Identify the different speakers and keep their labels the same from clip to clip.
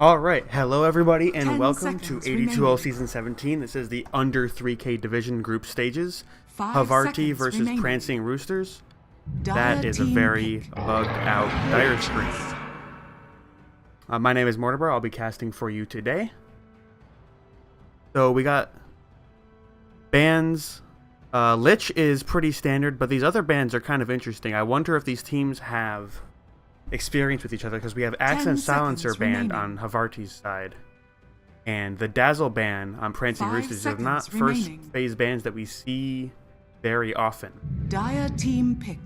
Speaker 1: Alright, hello everybody and
Speaker 2: 10
Speaker 1: welcome to
Speaker 2: seconds
Speaker 1: AD2L
Speaker 2: remaining.
Speaker 1: Season 17. This is the under 3K division group stages.
Speaker 2: 5
Speaker 1: Havarti
Speaker 2: seconds
Speaker 1: versus
Speaker 2: remaining.
Speaker 1: Prancing Roosters.
Speaker 2: Dire
Speaker 1: That is a
Speaker 2: team
Speaker 1: very
Speaker 2: pick.
Speaker 1: bugged out dire screen. My name is Mortimer. I'll be casting for you today. So we got bands. Lich is pretty standard, but these other bands are kind of interesting. I wonder if these teams have experience with each other, because we have Accent Silencer band on Havarti's side and the Dazzle band on Prancing
Speaker 2: 5
Speaker 1: Roosters. They're not
Speaker 2: seconds
Speaker 1: first
Speaker 2: remaining.
Speaker 1: phase bands that we see very often.
Speaker 2: Dire team pick.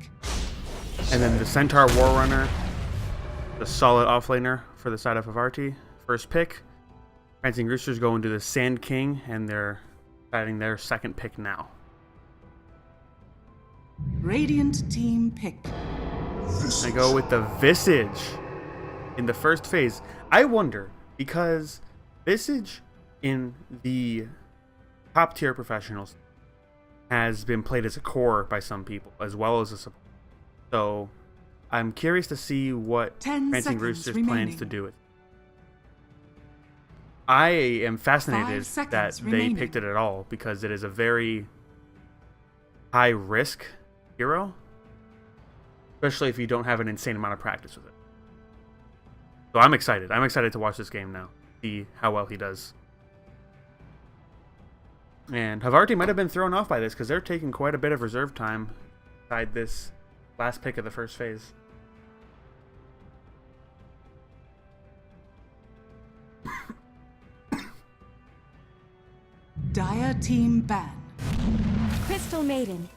Speaker 1: And then the Centaur Warrunner, the solid offlaner for the side of Havarti. First pick. Prancing Roosters go into the Sand King, and they're deciding their second pick now.
Speaker 2: Radiant team pick.
Speaker 1: I go with the Visage in the first phase. I wonder, because Visage in the top tier professionals has been played as a core by some people as well as a support. So I'm curious to see what
Speaker 2: 10
Speaker 1: Prancing
Speaker 2: seconds
Speaker 1: Roosters
Speaker 2: remaining.
Speaker 1: plans to do with it. I am
Speaker 2: 5
Speaker 1: fascinated
Speaker 2: seconds
Speaker 1: that
Speaker 2: remaining.
Speaker 1: they picked it at all, because it is a very high risk hero, especially if you don't have an insane amount of practice with it. So I'm excited. I'm excited to watch this game now, see how well he does. And Havarti might have been thrown off by this, because they're taking quite a bit of reserve time inside this last pick of the first phase.
Speaker 2: Dire team ban.
Speaker 3: Crystal Maiden.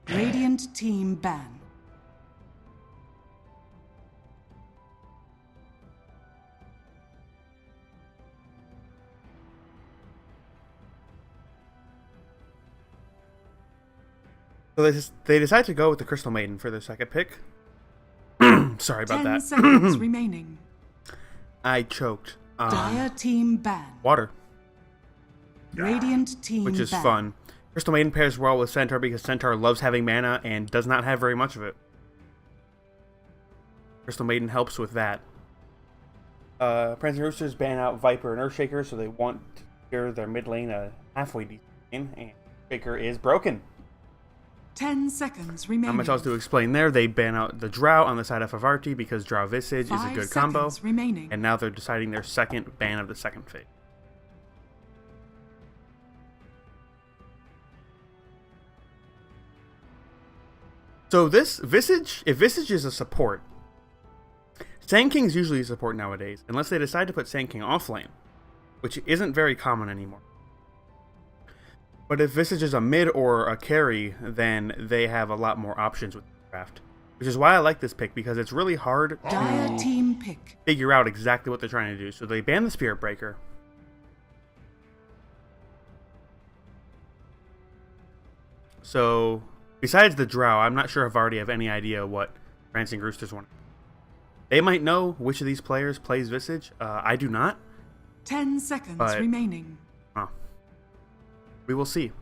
Speaker 2: Radiant team ban.
Speaker 1: So they decide to go with the Crystal Maiden for their second pick. Sorry about
Speaker 2: 10
Speaker 1: that.
Speaker 2: seconds remaining.
Speaker 1: I choked.
Speaker 2: Dire team ban.
Speaker 1: Water,
Speaker 2: Radiant team
Speaker 1: which is
Speaker 2: ban.
Speaker 1: fun. Crystal Maiden pairs well with Centaur, because Centaur loves having mana and does not have very much of it. Crystal Maiden helps with that. Prancing Roosters ban out Viper and Earthshaker, so they want to secure their mid lane a halfway decent lane, and Shaker is broken.
Speaker 2: 10 seconds remaining.
Speaker 1: Not much else to explain there. They ban out the Drow on the side of Havarti, because Drow Visage is a
Speaker 2: 5
Speaker 1: good combo.
Speaker 2: seconds remaining.
Speaker 1: And now they're deciding their second ban of the second phase. So this Visage, if Visage is a support, Sand King's usually a support nowadays, unless they decide to put Sand King off lane, which isn't very common anymore. But if Visage is a mid or a carry, then they have a lot more options with the draft. Which is why I like this pick, because it's really hard
Speaker 2: Dire
Speaker 1: to
Speaker 2: team pick.
Speaker 1: figure out exactly what they're trying to do. So they ban the Spirit Breaker. So besides the Drow, I'm not sure if I already have any idea what Prancing Roosters want. They might know which of these players plays Visage. I do not.
Speaker 2: 10 seconds
Speaker 1: But-
Speaker 2: remaining.
Speaker 1: We will see.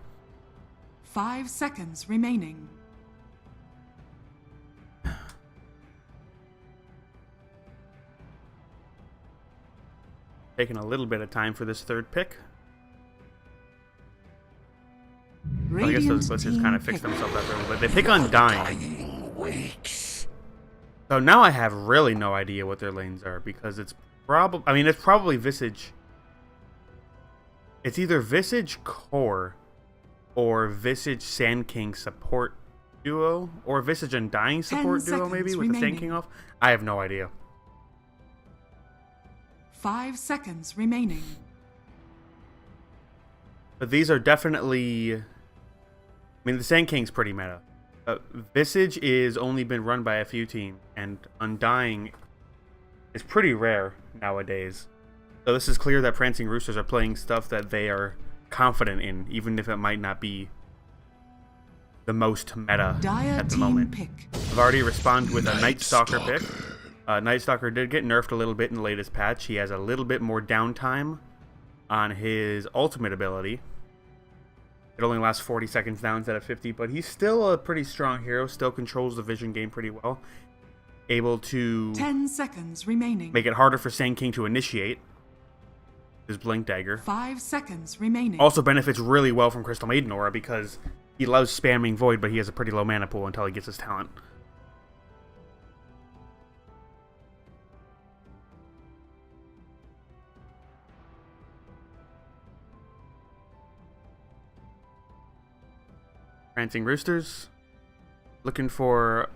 Speaker 2: 5 seconds remaining.
Speaker 1: Taking a little bit of time for this third pick. I guess
Speaker 2: Radiant
Speaker 1: those glitches
Speaker 2: team
Speaker 1: kind of fix
Speaker 2: pick.
Speaker 1: themselves after a little bit. They pick Undying. So now I have really no idea what their lanes are, because it's probably, I mean, it's probably Visage. It's either Visage Core or Visage Sand King support duo, or Visage Undying
Speaker 2: 10
Speaker 1: support duo, maybe,
Speaker 2: seconds
Speaker 1: with the Sand
Speaker 2: remaining.
Speaker 1: King off. I have no idea.
Speaker 2: 5 seconds remaining.
Speaker 1: But these are definitely, I mean, the Sand King's pretty meta. Visage is only been run by a few teams, and Undying is pretty rare nowadays. So this is clear that Prancing Roosters are playing stuff that they are confident in, even if it might not be the most meta
Speaker 2: Dire
Speaker 1: at the
Speaker 2: team
Speaker 1: moment.
Speaker 2: pick.
Speaker 1: I've already responded with a Night Stalker pick. Night Stalker did get nerfed a little bit in the latest patch. He has a little bit more downtime on his ultimate ability. It only lasts 40 seconds now instead of 50, but he's still a pretty strong hero, still controls the vision game pretty well. Able to
Speaker 2: 10 seconds remaining.
Speaker 1: make it harder for Sand King to initiate his Blink Dagger.
Speaker 2: 5 seconds remaining.
Speaker 1: Also benefits really well from Crystal Maiden Aura because he loves spamming Void, but he has a pretty low mana pool until he gets his talent. Prancing Roosters. Looking for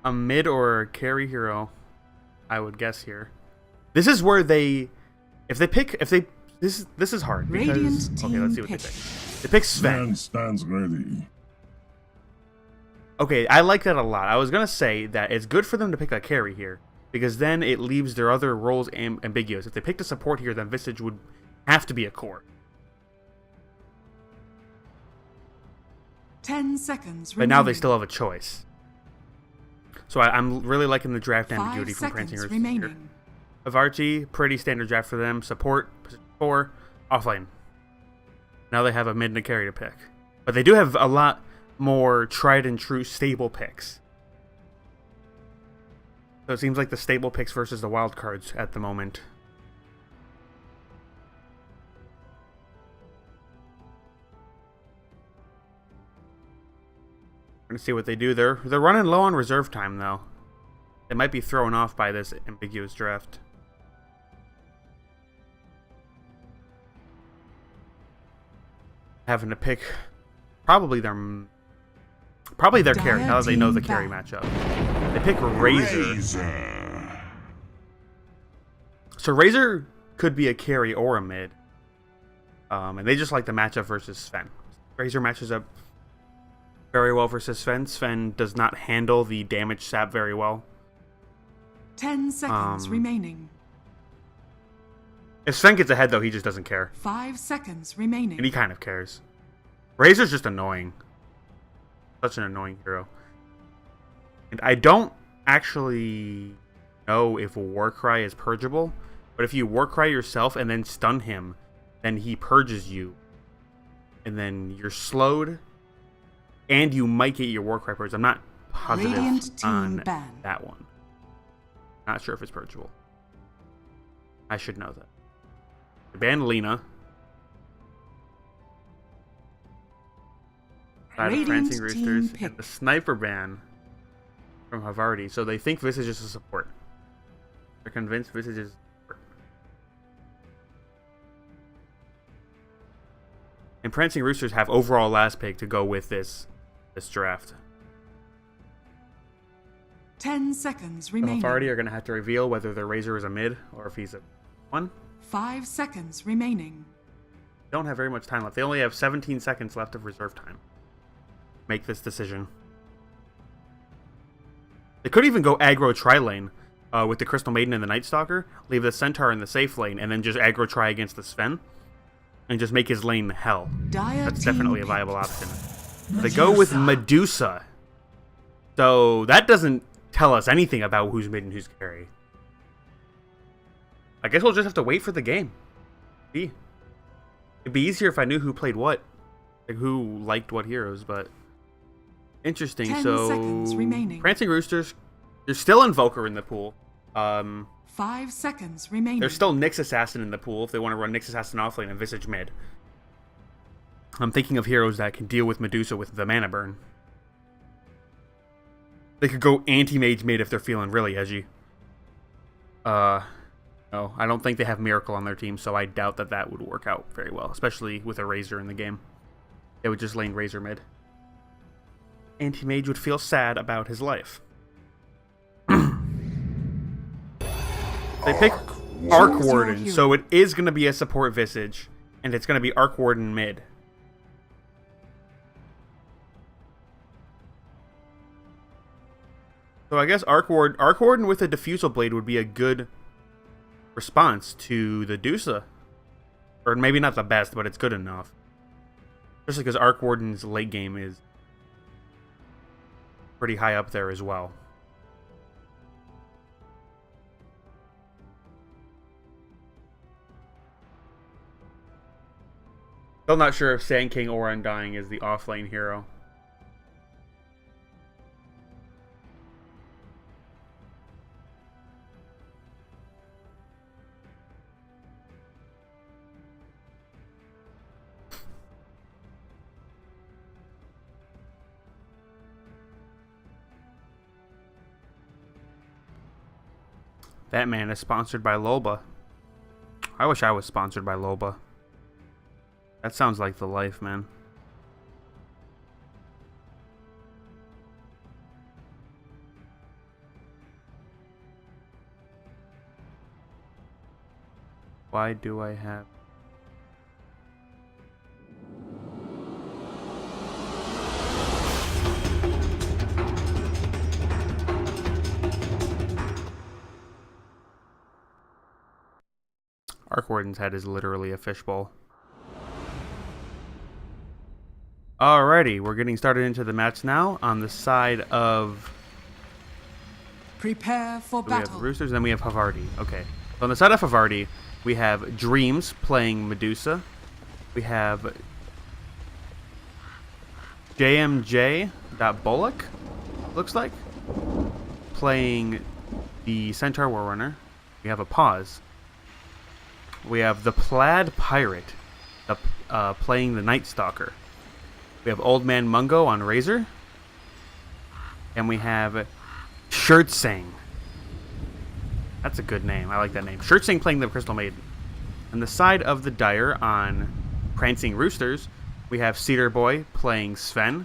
Speaker 1: a mid or carry hero, I would guess here. This is where this is hard because
Speaker 2: Radiant
Speaker 1: okay, let's see what they pick. They pick Sven.
Speaker 4: Stands ready.
Speaker 1: Okay, I like that a lot. I was gonna say that it's good for them to pick a carry here because then it leaves their other roles ambiguous. If they picked a support here, then Visage would have to be a core.
Speaker 2: 10 seconds
Speaker 1: But
Speaker 2: remaining.
Speaker 1: now they still have a choice. So I'm really liking the draft
Speaker 2: 5
Speaker 1: ambiguity from Prancing
Speaker 2: seconds
Speaker 1: Roosters here.
Speaker 2: remaining.
Speaker 1: Avarchi, pretty standard draft for them. Support, position 4, offlane. Now they have a mid and a carry to pick. But they do have a lot more tried and true stable picks. So it seems like the stable picks versus the wild cards at the moment. We're gonna see what they do. They're running low on reserve time though. They might be thrown off by this ambiguous draft. Having to pick probably their carry now that they know the carry matchup. They pick Razor. So Razor could be a carry or a mid. And they just like the matchup versus Sven. Razor matches up very well versus Sven. Sven does not handle the damage sap very well.
Speaker 2: 10 seconds remaining.
Speaker 1: If Sven gets ahead, though, he just doesn't care.
Speaker 2: 5 seconds remaining.
Speaker 1: And he kind of cares. Razor's just annoying. Such an annoying hero. And I don't actually know if Warcry is purgeable, but if you Warcry yourself and then stun him, then he purges you. And then you're slowed, and you might get your Warcry purged. I'm not positive
Speaker 2: Radiant team
Speaker 1: on
Speaker 2: ban.
Speaker 1: that one. Not sure if it's purgeable. I should know that. They banned Lena. Side of Prancing
Speaker 2: Radiant
Speaker 1: Roosters.
Speaker 2: team
Speaker 1: And
Speaker 2: pick.
Speaker 1: the Sniper ban from Havarti. So they think Visage is a support. They're convinced Visage is a support. And Prancing Roosters have overall last pick to go with this draft.
Speaker 2: 10 seconds
Speaker 1: So
Speaker 2: remaining.
Speaker 1: Havarti are going to have to reveal whether their Razor is a mid or if he's a 1.
Speaker 2: 5 seconds remaining.
Speaker 1: They don't have very much time left. They only have 17 seconds left of reserve time. Make this decision. They could even go aggro tri-lane with the Crystal Maiden and the Night Stalker, leave the Centaur in the safe lane, and then just aggro try against the Sven, and just make his lane hell.
Speaker 2: Dire
Speaker 1: That's
Speaker 2: team
Speaker 1: definitely a
Speaker 2: pick.
Speaker 1: viable option. They go with Medusa. So that doesn't tell us anything about who's mid and who's carry. I guess we'll just have to wait for the game. See. It'd be easier if I knew who played what. Like who liked what heroes, but interesting.
Speaker 2: 10
Speaker 1: So
Speaker 2: seconds remaining.
Speaker 1: Prancing Roosters, there's still Invoker in the pool.
Speaker 2: 5 seconds remaining.
Speaker 1: There's still Nyx Assassin in the pool if they want to run Nyx Assassin offlane and Visage mid. I'm thinking of heroes that can deal with Medusa with the mana burn. They could go anti-mage mid if they're feeling really edgy. No, I don't think they have Miracle on their team, so I doubt that that would work out very well, especially with a Razor in the game. They would just lane Razor mid. Anti-mage would feel sad about his life. They pick Arc Warden, so it is going to be a support Visage, and it's going to be Arc Warden mid. So I guess Arc Warden with a Diffusal Blade would be a good response to the Dusa. Or maybe not the best, but it's good enough. Especially because Arc Warden's late game is pretty high up there as well. Still not sure if Sand King or Undying is the off-lane hero. That man is sponsored by Loba. I wish I was sponsored by Loba. That sounds like the life, man. Why do I have... Arc Warden's head is literally a fishbowl. Alrighty, we're getting started into the match now. On the side of...
Speaker 2: Prepare for
Speaker 1: We have
Speaker 2: battle.
Speaker 1: Roosters, and then we have Havarti. Okay. So on the side of Havarti, we have Dreams playing Medusa. We have JMJ.Bullock, looks like, playing the Centaur Warrunner. We have a pause. We have the Plaid Pirate playing the Night Stalker. We have Old Man Mungo on Razor. And we have Shirtsing. That's a good name. I like that name. Shirtsing playing the Crystal Maiden. On the side of the Dire on Prancing Roosters, we have Cedar Boy playing Sven.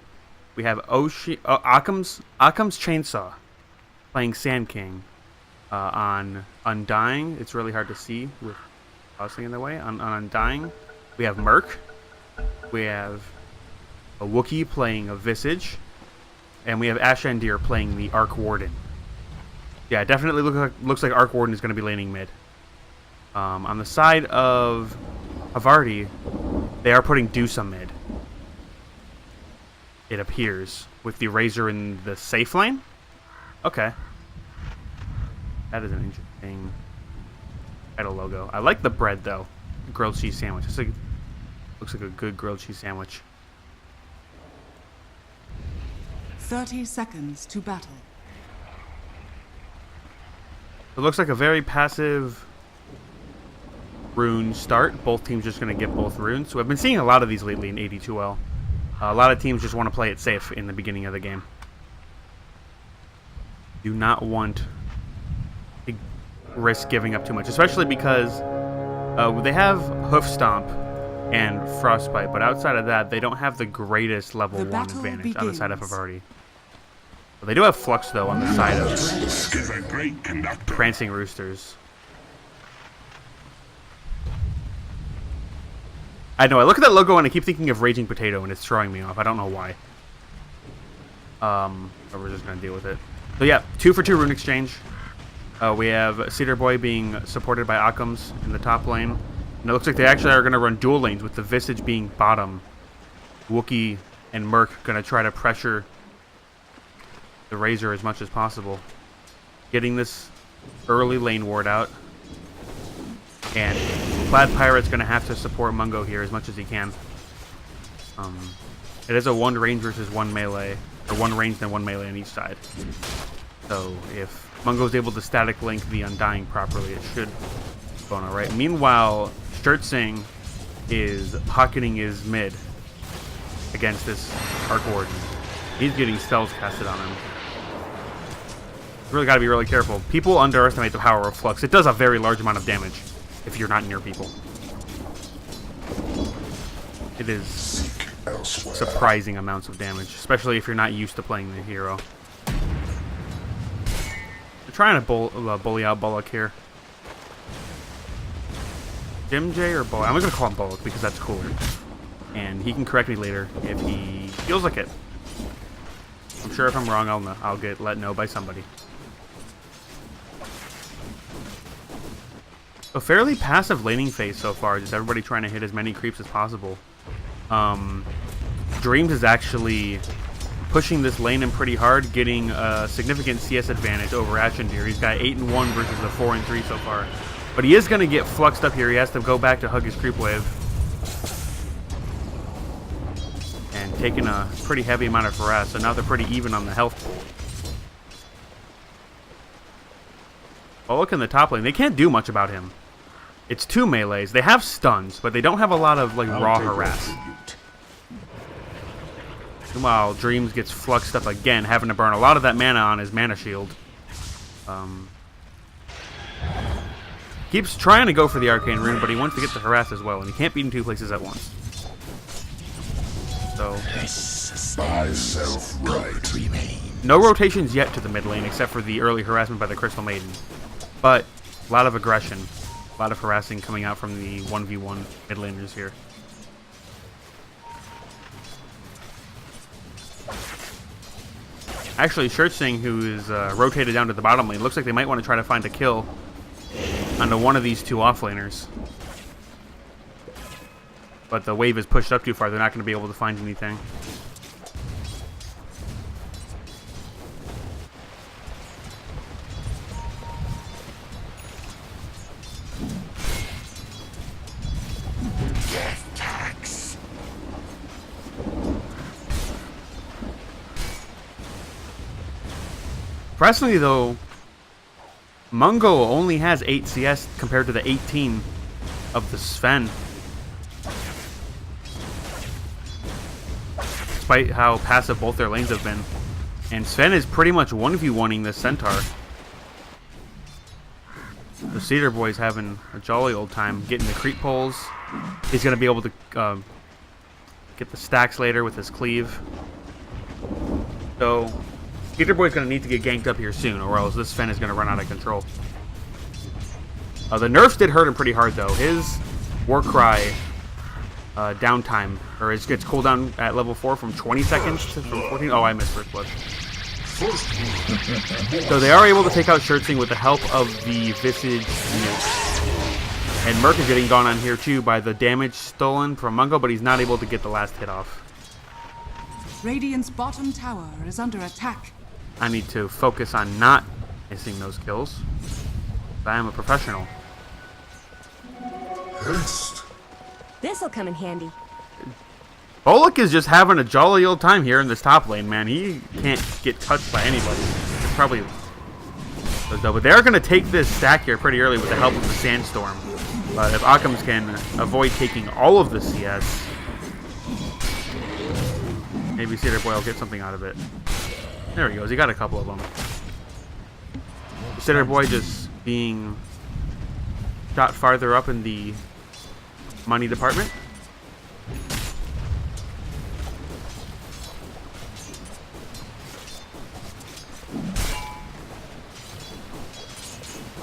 Speaker 1: We have Occam's Chainsaw playing Sand King. On Undying, it's really hard to see with tossing in the way. On Undying, we have Merc. We have a Wookiee playing a Visage. And we have Ashandir playing the Arc Warden. Yeah, it definitely looks like Arc Warden is going to be laning mid. On the side of Havarti, they are putting Dusa mid. It appears, with the Razor in the safe lane. Okay. That is an interesting title logo. I like the bread, though. Grilled cheese sandwich. Looks like a good grilled cheese sandwich.
Speaker 2: 30 seconds to battle.
Speaker 1: It looks like a very passive rune start. Both teams just going to get both runes. So I've been seeing a lot of these lately in AD2L. A lot of teams just want to play it safe in the beginning of the game. Do not want to risk giving up too much, especially because they have Hoof Stomp and Frostbite, but outside of that, they don't have the greatest level 1 advantage on the side of Havarti. But they do have Flux, though, on the side of Prancing Roosters. I know, I look at that logo and I keep thinking of Raging Potato, and it's throwing me off. I don't know why. But we're just going to deal with it. So yeah, 2-for-2 rune exchange. We have Cedar Boy being supported by Occam's in the top lane. And it looks like they actually are going to run dual lanes with the Visage being bottom. Wookiee and Merc going to try to pressure the Razor as much as possible. Getting this early lane ward out. And Plaid Pirate's going to have to support Mungo here as much as he can. It is a 1 range versus 1 melee. Or 1 range and 1 melee on each side. So if Mungo's able to static link the Undying properly, it should go on alright. Meanwhile, Shirtsing is pocketing his mid against this Arc Warden. He's getting spells casted on him. Really got to be really careful. People underestimate the power of Flux. It does a very large amount of damage if you're not near people. It is surprising amounts of damage, especially if you're not used to playing the hero. They're trying to bully out Bullock here. Jim J or Bullock? I'm just going to call him Bullock because that's cooler. And he can correct me later if he feels like it. I'm sure if I'm wrong, I'll get let know by somebody. A fairly passive laning phase so far, just everybody trying to hit as many creeps as possible. Dreams is actually pushing this lane in pretty hard, getting a significant CS advantage over Ashandir. He's got 8-1 versus a 4-3 so far. But he is going to get fluxed up here. He has to go back to hug his creep wave. taken a pretty heavy amount of harass, so now they're pretty even on the health pool. Oh, look in the top lane. They can't do much about him. It's 2 melees. They have stuns, but they don't have a lot of like raw harass. Meanwhile, Dreams gets fluxed up again, having to burn a lot of that mana on his mana shield. Keeps trying to go for the arcane rune, but he wants to get the harass as well, and he can't beat in 2 places at once. So, no rotations yet to the mid lane, except for the early harassment by the Crystal Maiden. But a lot of aggression, a lot of harassing coming out from the 1v1 mid laners here. Actually, Prancing, who is rotated down to the bottom lane, looks like they might want to try to find a kill onto one of these 2 offlaners. But the wave is pushed up too far. They're not going to be able to find anything. Impressively, though, Mungo only has 8 CS compared to the 18 of the Sven. Despite how passive both their lanes have been. And Sven is pretty much 1v1ing this Centaur. The Cedar Boy's having a jolly old time getting the creep pulls. He's going to be able to get the stacks later with his cleave. So Cedar Boy's going to need to get ganked up here soon, or else this Sven is going to run out of control. The nerfs did hurt him pretty hard, though. His Warcry downtime, or it gets cooldown at level 4 from 20 seconds to from 14. Oh, I missed first blood. So they are able to take out Prancing with the help of the Visage nuke. And Merc is getting gone on here too by the damage stolen from Mungo, but he's not able to get the last hit off.
Speaker 2: Radiant's bottom tower is under attack.
Speaker 1: I need to focus on not missing those kills. I am a professional.
Speaker 3: This'll come in handy.
Speaker 1: Bullock is just having a jolly old time here in this top lane, man. He can't get touched by anybody. It's probably... But they are going to take this stack here pretty early with the help of the Sandstorm. If Occams can avoid taking all of the CS, maybe Cedar Boy will get something out of it. There he goes. He got a couple of them. Cedar Boy just being shot farther up in the money department.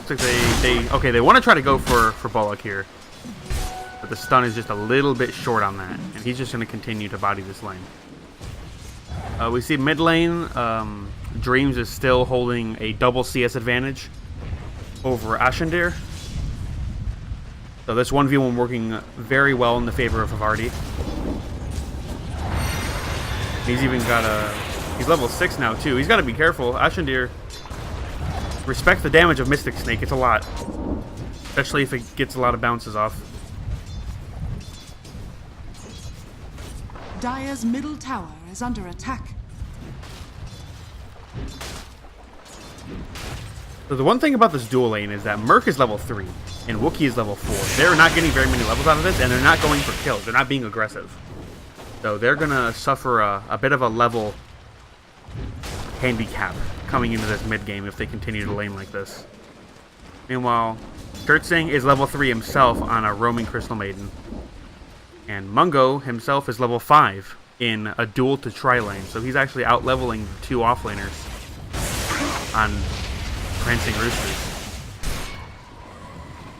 Speaker 1: Looks like they want to try to go for Bullock here, but the stun is just a little bit short on that, and he's just going to continue to body this lane. We see mid lane, Dreams is still holding a double CS advantage over Ashendir. So this 1v1 working very well in the favor of Havarti. He's even got he's level 6 now too. He's got to be careful. Ashendir, respect the damage of Mystic Snake. It's a lot, especially if it gets a lot of bounces off.
Speaker 2: Dire's middle tower is under attack.
Speaker 1: So the one thing about this dual lane is that Merc is level 3 and Wookiee is level 4. They're not getting very many levels out of this, and they're not going for kills. They're not being aggressive. So they're going to suffer a bit of a level handicap coming into this mid game if they continue to lane like this. Meanwhile, Prancing is level 3 himself on a roaming Crystal Maiden. And Mungo himself is level 5 in a duel to tri-lane. So he's actually out-leveling 2 offlaners on Prancing Roosters.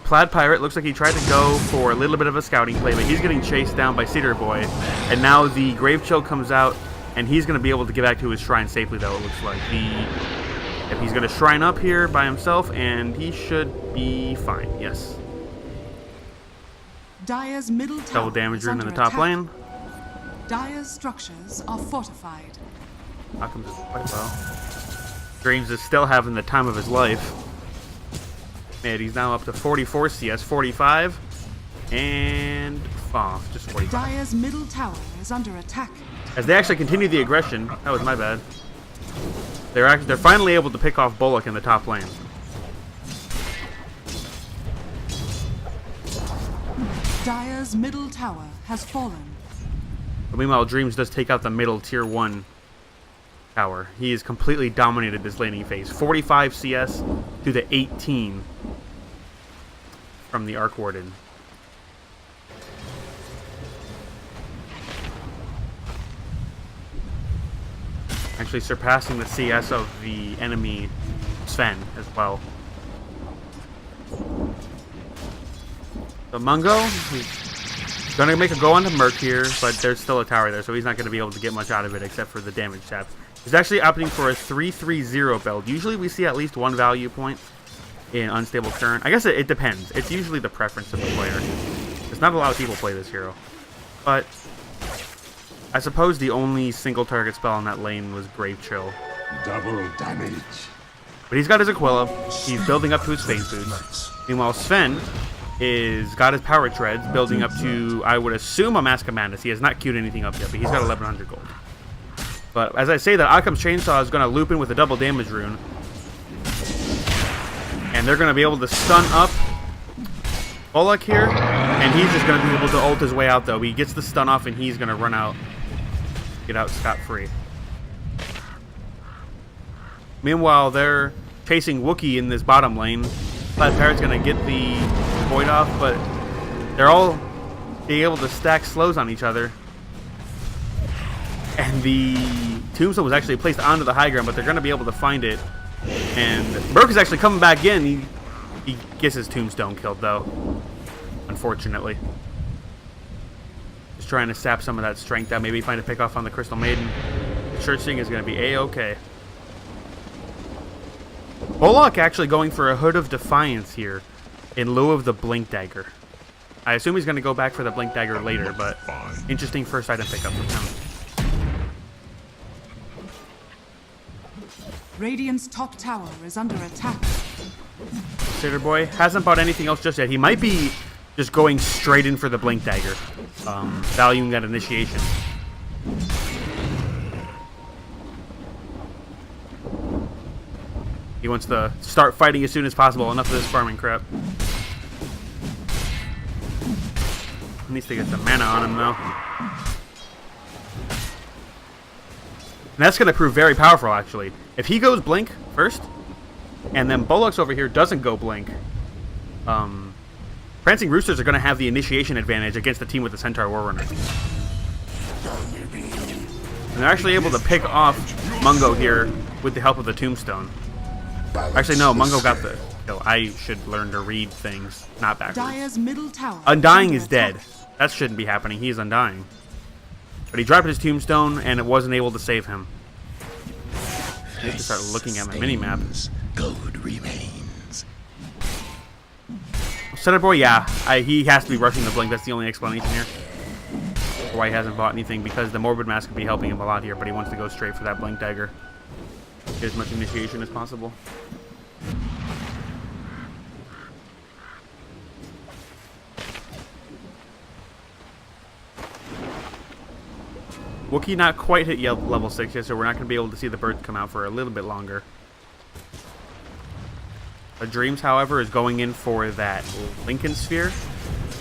Speaker 1: Plaid Pirate looks like he tried to go for a little bit of a scouting play, but he's getting chased down by Cedar Boy. And now the Grave Chill comes out, and he's going to be able to get back to his shrine safely, though, it looks like. If he's going to shrine up here by himself, and he should be fine, yes.
Speaker 2: Dire's middle tower
Speaker 1: Double damage
Speaker 2: is
Speaker 1: rune in
Speaker 2: under
Speaker 1: the top
Speaker 2: attack.
Speaker 1: lane.
Speaker 2: Dire's structures are fortified.
Speaker 1: Occams is quite well. Dreams is still having the time of his life. And he's now up to 44 CS, 45, and just 45.
Speaker 2: Dire's middle tower is under attack.
Speaker 1: As they actually continue the aggression. That was my bad. They're finally able to pick off Bullock in the top lane.
Speaker 2: Dire's middle tower has fallen.
Speaker 1: But meanwhile, Dreams does take out the middle tier 1 tower. He has completely dominated this laning phase. 45 CS to the 18 from the Arc Warden. Actually surpassing the CS of the enemy Sven as well. So Mungo, he's going to make a go on the Merc here, but there's still a tower there, so he's not going to be able to get much out of it except for the damage tap. He's actually opting for a 3-3-0 build. Usually we see at least one value point in Unstable Current. I guess it depends. It's usually the preference of the player. There's not a lot of people play this hero. But I suppose the only single target spell on that lane was Grave Chill.
Speaker 4: Double damage.
Speaker 1: But he's got his Aquila. He's building up to his Phase Boots. Meanwhile, Sven is got his Power Treads, building up to, I would assume, a Mask of Madness. He has not queued anything up yet, but he's got 1100 gold. But as I say that, Occam's Chainsaw is going to loop in with a double damage rune. And they're going to be able to stun up Bullock here. And he's just going to be able to ult his way out, though. He gets the stun off, and he's going to run out. Get out scot-free. Meanwhile, they're chasing Wookiee in this bottom lane. Plaid Parrot's going to get the Void off, but they're all being able to stack slows on each other. And the Tombstone was actually placed onto the high ground, but they're going to be able to find it. And Burke is actually coming back in. He gets his Tombstone killed, though. Unfortunately. Just trying to sap some of that strength out. Maybe find a pick off on the Crystal Maiden. Searching is going to be A-okay. Bullock actually going for a Hood of Defiance here in lieu of the Blink Dagger. I assume he's going to go back for the Blink Dagger later, but interesting first item pickup from him.
Speaker 2: Radiant's top tower is under attack.
Speaker 1: Crater Boy hasn't bought anything else just yet. He might be just going straight in for the Blink Dagger, valuing that initiation. He wants to start fighting as soon as possible. Enough of this farming crap. He needs to get some mana on him, though. And that's going to prove very powerful, actually. If he goes Blink first, and then Bullock's over here doesn't go Blink, Prancing Roosters are going to have the initiation advantage against the team with the Centaur Warrunner. And they're actually able to pick off Mungo here with the help of the Tombstone. Actually, no, Mungo got the kill. I should learn to read things, not backwards.
Speaker 2: Dire's middle tower
Speaker 1: Undying is dead. That shouldn't be happening. He is Undying. But he dropped his Tombstone, and it wasn't able to save him. I need to start looking at my minimap.
Speaker 4: Gold remains.
Speaker 1: Center Boy, yeah. He has to be rushing the Blink. That's the only explanation here. For why he hasn't bought anything, because the Morbid Mask could be helping him a lot here, but he wants to go straight for that Blink Dagger. Get as much initiation as possible. Wookiee not quite hit level 6 yet, so we're not going to be able to see the birds come out for a little bit longer. Dreams, however, is going in for that Lincoln Sphere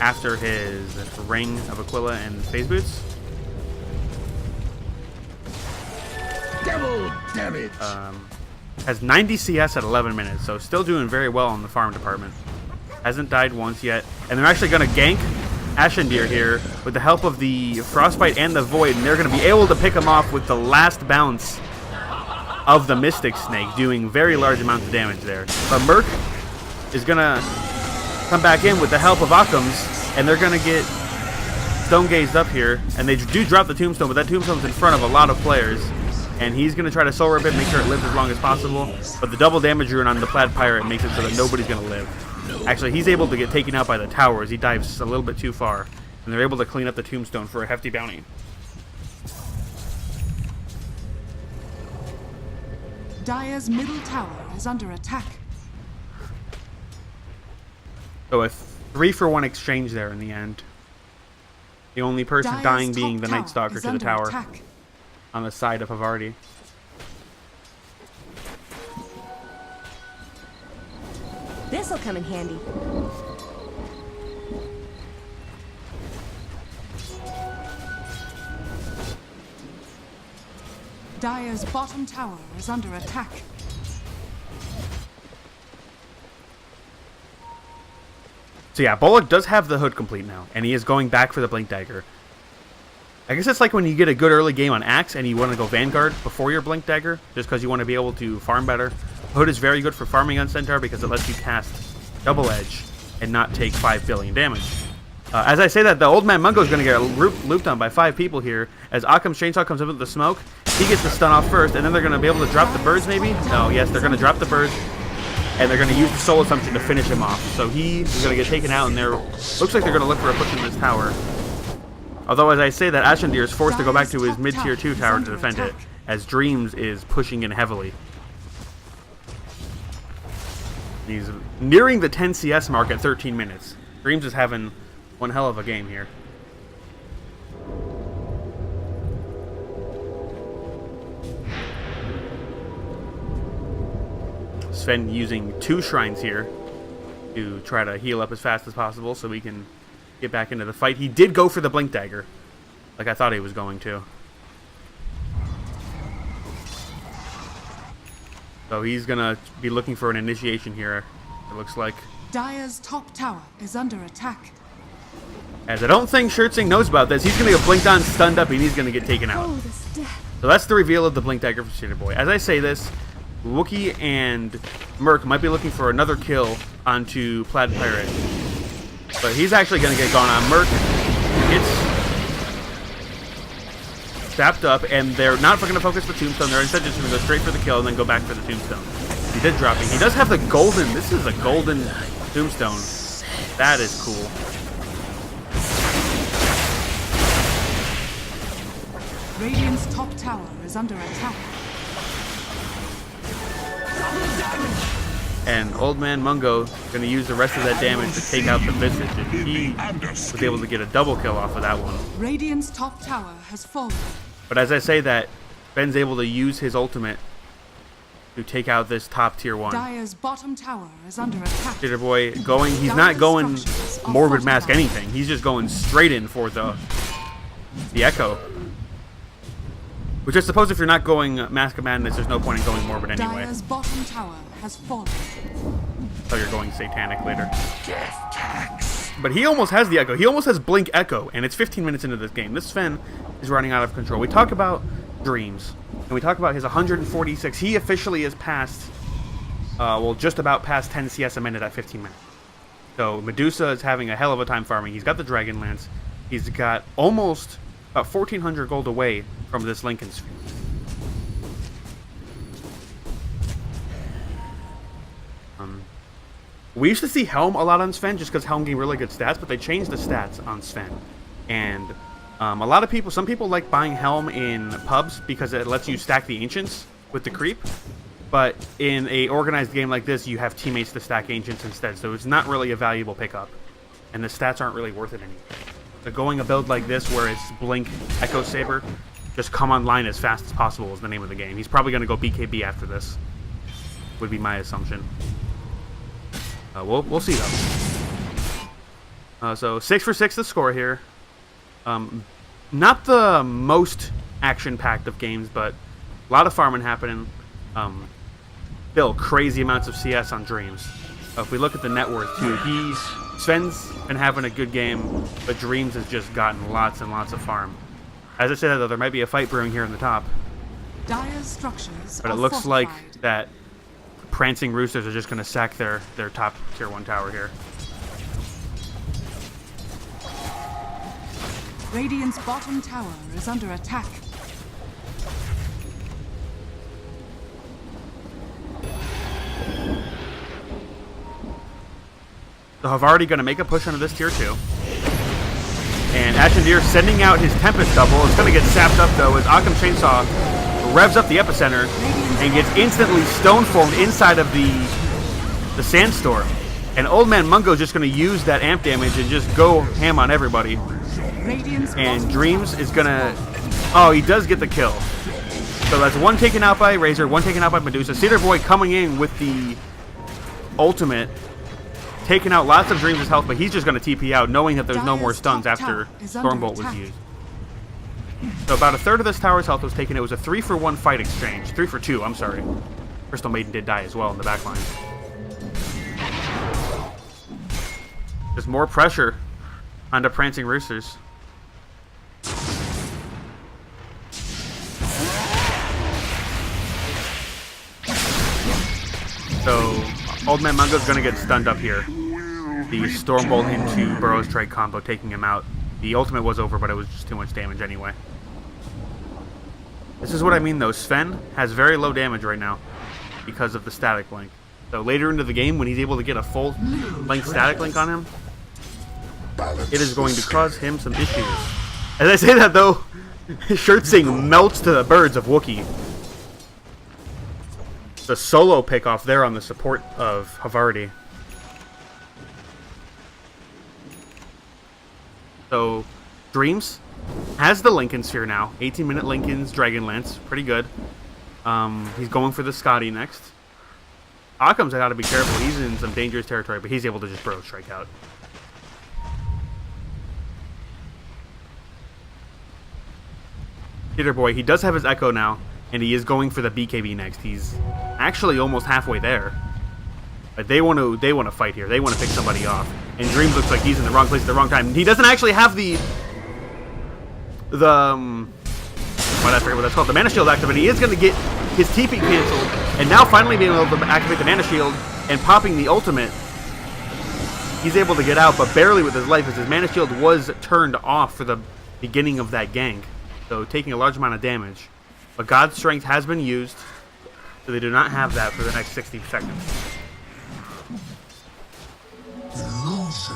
Speaker 1: after his Ring of Aquila and Phase Boots.
Speaker 4: Double damage.
Speaker 1: Has 90 CS at 11 minutes, so still doing very well in the farm department. Hasn't died once yet. And they're actually going to gank Ashendir here with the help of the Frostbite and the Void, and they're going to be able to pick him off with the last bounce of the Mystic Snake, doing very large amounts of damage there. But Merc is going to come back in with the help of Occam's, and they're going to get Stone Gazed up here, and they do drop the Tombstone, but that Tombstone's in front of a lot of players. And he's going to try to soul rip it, make sure it lives as long as possible. But the double damage rune on the Plaid Pirate makes it so that nobody's going to live. Actually, he's able to get taken out by the towers. He dives a little bit too far. And they're able to clean up the Tombstone for a hefty bounty.
Speaker 2: Dire's middle tower is under attack.
Speaker 1: So a 3-for-1 exchange there in the end. The only person
Speaker 2: Dire's
Speaker 1: dying being
Speaker 2: top
Speaker 1: the
Speaker 2: tower
Speaker 1: Night Stalker
Speaker 2: is
Speaker 1: to the
Speaker 2: under
Speaker 1: tower.
Speaker 2: attack.
Speaker 1: on the side of Havarti.
Speaker 3: This'll come in handy.
Speaker 2: Dire's bottom tower is under attack.
Speaker 1: So yeah, Bullock does have the hood complete now, and he is going back for the Blink Dagger. I guess it's like when you get a good early game on Axe and you want to go Vanguard before your Blink Dagger, just because you want to be able to farm better. Hood is very good for farming on Centaur because it lets you cast Double Edge and not take 5 billion damage. As I say that, the Old Man Mungo is going to get looped on by 5 people here. As Occam's Chainsaw comes up with the smoke, he gets the stun off first, and then they're going to be able to drop the birds maybe? No, yes, they're going to drop the birds, and they're going to use the Soul Assumption to finish him off. So he is going to get taken out, and looks like they're going to look for a push in this tower. Although, as I say that, Ashendir is forced to go back to his mid-tier 2 tower to defend it, as Dreams is pushing in heavily. He's nearing the 10 CS mark at 13 minutes. Dreams is having one hell of a game here. Sven using 2 shrines here to try to heal up as fast as possible so we can get back into the fight. He did go for the Blink Dagger, like I thought he was going to. So he's gonna be looking for an initiation here, it looks like.
Speaker 2: Dire's top tower is under attack.
Speaker 1: As I don't think Schertzing knows about this, he's gonna get blinked on, stunned up, and he's gonna get taken out. So that's the reveal of the Blink Dagger for Cedar Boy. As I say this, Wookiee and Merc might be looking for another kill onto Plaid Pirate. But he's actually gonna get gone on. Merc gets stabbed up, and they're not going to focus the Tombstone. They're instead just going to go straight for the kill and then go back for the Tombstone. He did drop it. He does have the golden. This is a golden Tombstone. That is cool.
Speaker 2: Radiant's top tower is under attack.
Speaker 1: And Old Man Mungo going to use the rest of that damage to take out the Visage. And he was able to get a double kill off of that one.
Speaker 2: Radiant's top tower has fallen.
Speaker 1: But as I say that, Ben's able to use his ultimate to take out this top tier 1.
Speaker 2: Dire's bottom tower is under attack.
Speaker 1: Cedar Boy going, he's not going Morbid Mask anything. He's just going straight in for the Echo. Which I suppose if you're not going Mask of Madness, there's no point in going Morbid anyway.
Speaker 2: Dire's bottom tower has fallen.
Speaker 1: So you're going Satanic later. But he almost has the Echo. He almost has Blink Echo, and it's 15 minutes into this game. This Sven is running out of control. We talk about Dreams, and we talk about his 146. He officially is past, well, just about past 10 CS a minute at 15 minutes. So Medusa is having a hell of a time farming. He's got the Dragon Lance. He's got almost about 1,400 gold away from this Lincoln Sphere. We used to see Helm a lot on Sven just because Helm gave really good stats, but they changed the stats on Sven. And a lot of people, some people like buying Helm in pubs because it lets you stack the Ancients with the creep. But in a organized game like this, you have teammates to stack Ancients instead, so it's not really a valuable pickup. And the stats aren't really worth it anymore. So going a build like this where it's Blink, Echo Saber, just come online as fast as possible is the name of the game. He's probably going to go BKB after this, would be my assumption. We'll see though. So 6 for 6 the score here. Not the most action-packed of games, but a lot of farming happening. Still crazy amounts of CS on Dreams. If we look at the net worth too, Sven's been having a good game, but Dreams has just gotten lots and lots of farm. As I said though, there might be a fight brewing here in the top.
Speaker 2: Dire's structures
Speaker 1: but it looks like that Prancing Roosters are just going to sack their top tier 1 tower here.
Speaker 2: Radiant's bottom tower is under attack.
Speaker 1: So Havarti going to make a push onto this tier 2. And Ashendir sending out his Tempest double. It's going to get sapped up though as Occam Chainsaw revs up the epicenter and gets instantly stone formed inside of the sandstorm. And Old Man Mungo is just going to use that amp damage and just go ham on everybody. And Dreams is going to... Oh, he does get the kill. So that's one taken out by Razor, one taken out by Medusa. Cedar Boy coming in with the ultimate, taking out lots of Dreams' health, but he's just going to TP out, knowing that there's no more stuns after Stormbolt was used. So about a third of this tower's health was taken. It was a 3-for-1 fight exchange. 3-for-2, I'm sorry. Crystal Maiden did die as well in the back line. There's more pressure onto Prancing Roosters. So, Old Man Mungo's going to get stunned up here. The Stormbolt into Burrow Strike combo taking him out. The ultimate was over, but it was just too much damage anyway. This is what I mean though. Sven has very low damage right now because of the static link. So later into the game, when he's able to get a full length static link on him, it is going to cause him some issues. As I say that though, Shirt Sing melts to the birds of Wookiee. The solo pick off there on the support of Havarti. So, Dreams has the Lincoln Sphere now. 18-minute Lincoln's Dragonlance. Pretty good. He's going for the Scotty next. Occam's got to be careful. He's in some dangerous territory, but he's able to just Burrow Strike out. Peter Boy, he does have his Echo now, and he is going for the BKB next. He's actually almost halfway there. But they want to fight here. They want to pick somebody off. And Dreams looks like he's in the wrong place at the wrong time. He doesn't actually have I forget what that's called, the Mana Shield active, and he is going to get his TP canceled, and now finally being able to activate the Mana Shield and popping the ultimate. He's able to get out, but barely with his life, as his Mana Shield was turned off for the beginning of that gank, so taking a large amount of damage. But God's Strength has been used, so they do not have that for the next 60 seconds.
Speaker 4: Illusion.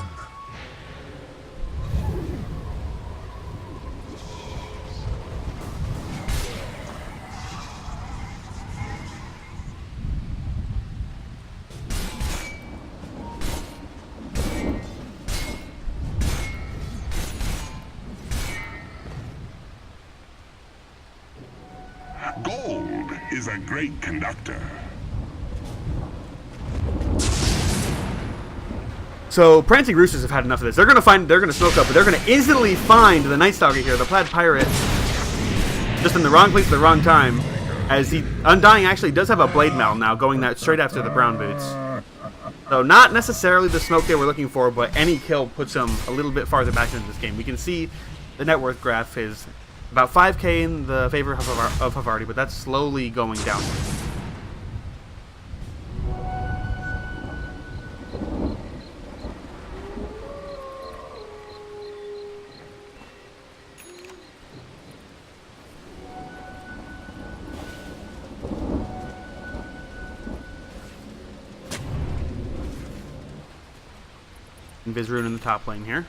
Speaker 4: Gold is a great conductor.
Speaker 1: So Prancing Roosters have had enough of this. They're gonna smoke up, but they're gonna instantly find the Night Stalker here, the Plaid Pirate, just in the wrong place at the wrong time. As the Undying actually does have a Blade Mail now, going that straight after the Brown Boots. So not necessarily the smoke they were looking for, but any kill puts them a little bit farther back into this game. We can see the net worth graph is about 5k in the favor of Havarti, but that's slowly going downward. Vizrune in the top lane here.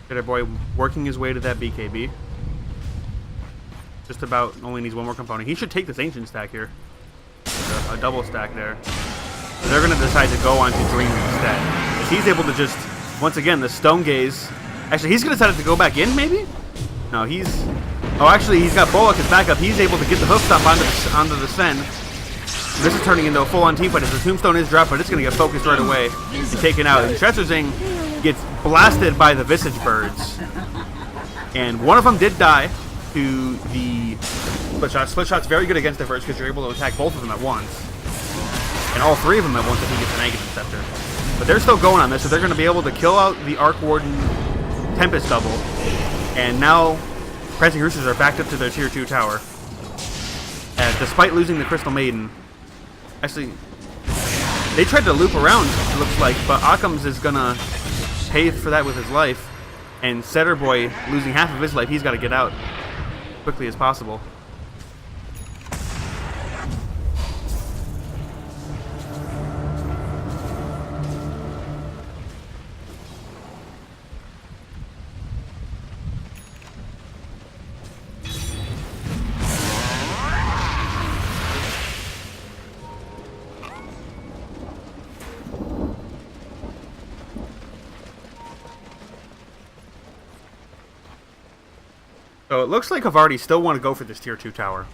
Speaker 1: Bitter Boy working his way to that BKB. Just about only needs one more component. He should take this Ancient stack here. A double stack there. So they're going to decide to go on to Dream instead. If he's able to just, once again, the Stone Gaze. Actually, he's going to decide to go back in, maybe? No, he's... Oh, actually, he's got Bollock as backup. He's able to get the hoof stomp onto the Sven. This is turning into a full-on team fight as the Tombstone is dropped, but it's going to get focused right away and taken out. And Treasurzing gets blasted by the Visage Birds. And one of them did die to the Split Shot. Split Shot's very good against diverse because you're able to attack both of them at once. And all three of them at once if he gets an Aghanim Scepter. But they're still going on this, so they're going to be able to kill out the Arc Warden Tempest double. And now Prancing Roosters are backed up to their Tier 2 tower. And despite losing the Crystal Maiden, actually, they tried to loop around, it looks like, but Occam's is gonna pay for that with his life. And Setter Boy, losing half of his life, he's got to get out as quickly as possible. So it looks like Havarti still want to go for this tier 2 tower.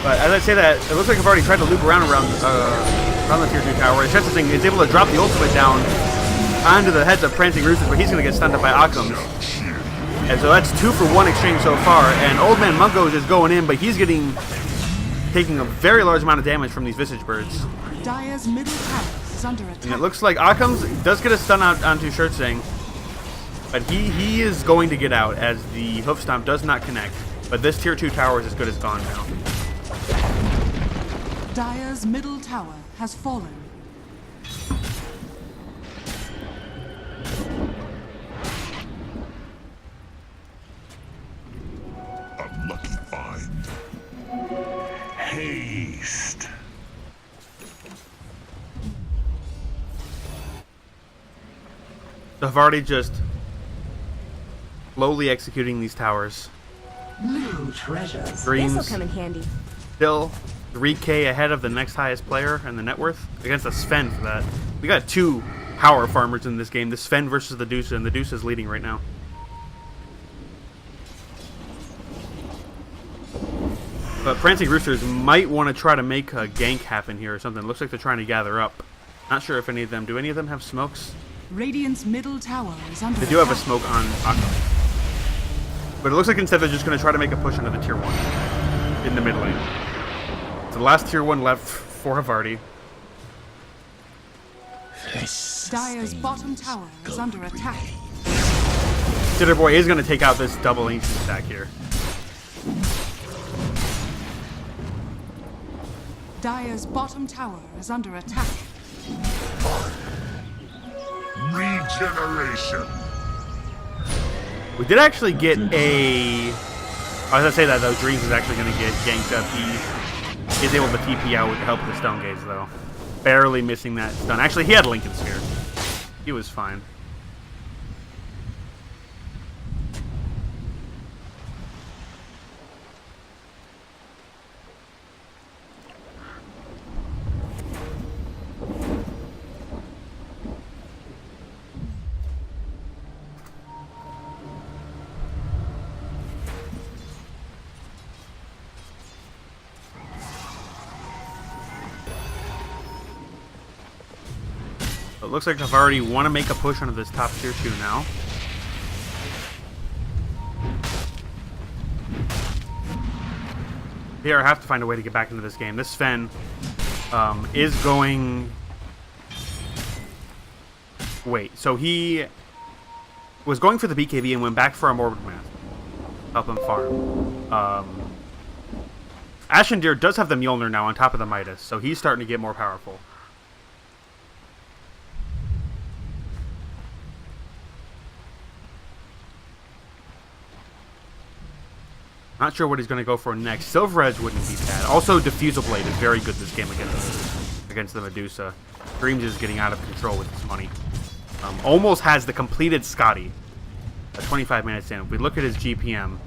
Speaker 1: But as I say that, it looks like I've already tried to loop around the tier 2 tower. S17 is able to drop the ultimate down onto the heads of Prancing Roosters, but he's going to get stunned up by Occam's. And so that's 2 for 1 exchange so far. And Old Man Munkos is going in, but he's taking a very large amount of damage from these Visage Birds.
Speaker 2: Dire's middle tower is under attack.
Speaker 1: And it looks like Occam's does get a stun out onto Shirtsing, but he is going to get out as the Hoof Stomp does not connect. But this tier 2 tower is as good as gone now.
Speaker 2: Dire's middle tower has fallen.
Speaker 4: Unlucky find. Haste.
Speaker 1: So Havarti just slowly executing these towers.
Speaker 5: New treasures.
Speaker 1: Dreams
Speaker 3: This'll come in handy.
Speaker 1: still 3k ahead of the next highest player in the net worth against the Sven for that. We got 2 power farmers in this game, the Sven versus the Deuce, and the Deuce is leading right now. But Prancing Roosters might want to try to make a gank happen here or something. Looks like they're trying to gather up. Not sure if any of them... Do any of them have smokes?
Speaker 2: Radiant's middle tower is under
Speaker 1: They do have a
Speaker 2: attack.
Speaker 1: smoke on Aqua. But it looks like instead they're just going to try to make a push into the tier 1 in the mid lane. It's the last tier 1 left for Havarti.
Speaker 2: Dire's bottom tower is under attack.
Speaker 1: Sitterboy is going to take out this double ancient stack here.
Speaker 2: Dire's bottom tower is under attack.
Speaker 4: Regeneration.
Speaker 1: We did actually get a... I was going to say that, though. Dreams is actually going to get ganked up. He is able to TP out with the help of the Stone Gaze, though. Barely missing that stun. Actually, he had Lincoln Sphere. He was fine. It looks like I've already want to make a push onto this top tier 2 now. Here, I have to find a way to get back into this game. This Sven is going... Wait, so he was going for the BKB and went back for a Morbid Mask. Help him farm. Ashendeer does have the Mjolnir now on top of the Midas, so he's starting to get more powerful. Not sure what he's going to go for next. Silver Edge wouldn't be bad. Also, Diffusal Blade is very good this game against the Medusa. Dreams is getting out of control with his money. Almost has the completed Scotty. 25 minutes in. If we look at his GPM,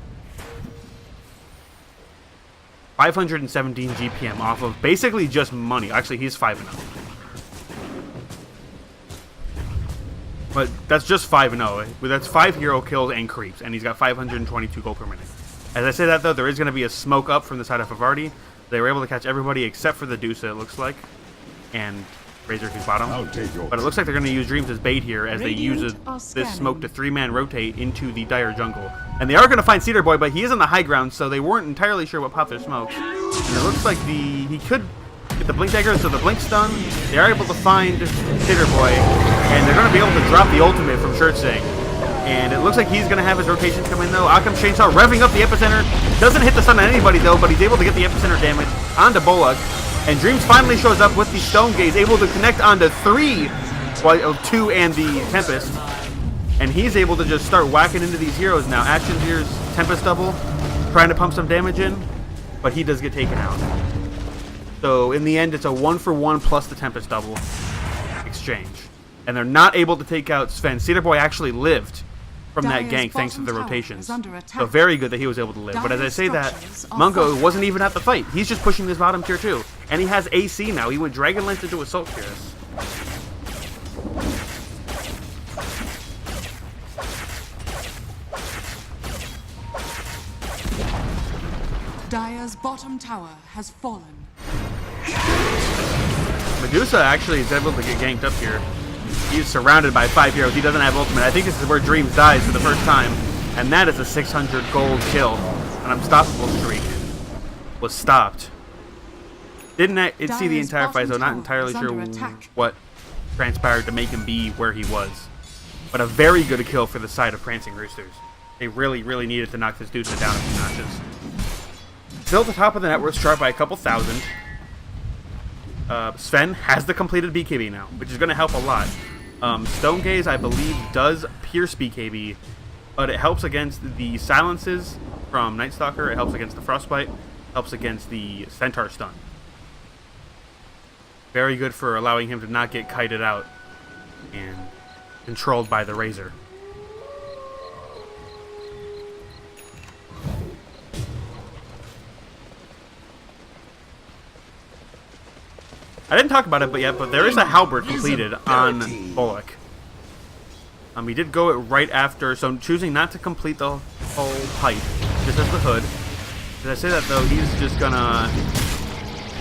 Speaker 1: 517 GPM off of basically just money. Actually, he's 5-0. But that's just 5-0. That's 5 hero kills and creeps, and he's got 522 gold per minute. As I say that, though, there is going to be a smoke up from the side of Havarti. They were able to catch everybody except for the Deuce, it looks like, and Razor King's bottom. But it looks like they're going to use Dreams as bait here as they use this smoke to 3-man rotate into the Dire jungle. And they are going to find Cedar Boy, but he is on the high ground, so they weren't entirely sure what popped their smokes. And it looks like he could get the Blink Dagger, so the Blink stun. They are able to find Cedar Boy, and they're going to be able to drop the ultimate from Shirtsing. And it looks like he's going to have his rotations come in, though. Occam's Chainsaw revving up the Epicenter. Doesn't hit the stun on anybody, though, but he's able to get the Epicenter damage onto Bolug. And Dreams finally shows up with the Stone Gaze, able to connect onto 3, well, 2 and the Tempest. And he's able to just start whacking into these heroes now. Ashendeer's Tempest double, trying to pump some damage in, but he does get taken out. So in the end, it's a 1-for-1 plus the Tempest double exchange. And they're not able to take out Sven. Cedar Boy actually lived from that
Speaker 2: Dire's
Speaker 1: gank thanks to the
Speaker 2: bottom tower
Speaker 1: rotations.
Speaker 2: is under attack.
Speaker 1: So very good that he was able to live. But as I
Speaker 2: Dire's
Speaker 1: say that,
Speaker 2: structures are
Speaker 1: Mungo
Speaker 2: fortified.
Speaker 1: wasn't even at the fight. He's just pushing this bottom tier too. And he has AC now. He went Dragonlance into Assault Cuirass.
Speaker 2: Dire's bottom tower has fallen.
Speaker 1: Medusa actually is able to get ganked up here. He's surrounded by 5 heroes. He doesn't have ultimate. I think this is where Dreams dies for the first time. And that is a 600 gold kill. An unstoppable streak was stopped. Didn't see the entire fight, so not entirely sure what transpired to make him be where he was. But a very good kill for the side of Prancing Roosters. They really, really needed to knock this dude down a few notches. Still at the top of the net worth chart by a couple thousand. Sven has the completed BKB now, which is going to help a lot. Stone Gaze, I believe, does pierce BKB, but it helps against the silences from Night Stalker, it helps against the Frostbite, helps against the Centaur Stun. Very good for allowing him to not get kited out and controlled by the Razor. I didn't talk about it but there is a halberd completed on Bullock. He did go it right after, so choosing not to complete the whole pipe, just as the hood. As I say that though, he's just gonna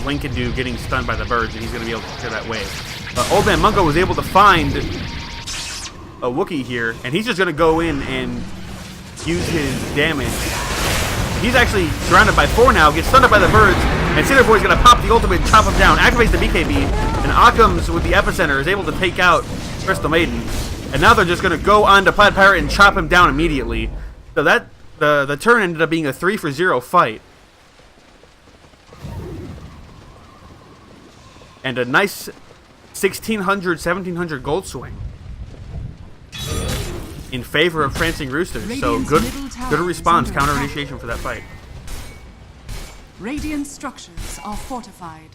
Speaker 1: blink and do getting stunned by the birds, and he's gonna be able to clear that wave. Old Man Mungo was able to find a Wookiee here, and he's just gonna go in and use his damage. He's actually surrounded by 4 now, gets stunned by the birds, and Cinder Boy's gonna pop the ultimate, chop him down, activates the BKB, and Occam's with the epicenter is able to take out Crystal Maiden. And now they're just gonna go on to Plaid Pirate and chop him down immediately. So that the turn ended up being a 3-for-0 fight. And a nice 1,600, 1,700 gold swing in favor of Prancing Roosters. So good response, counter initiation for that fight.
Speaker 2: Radiant structures are fortified.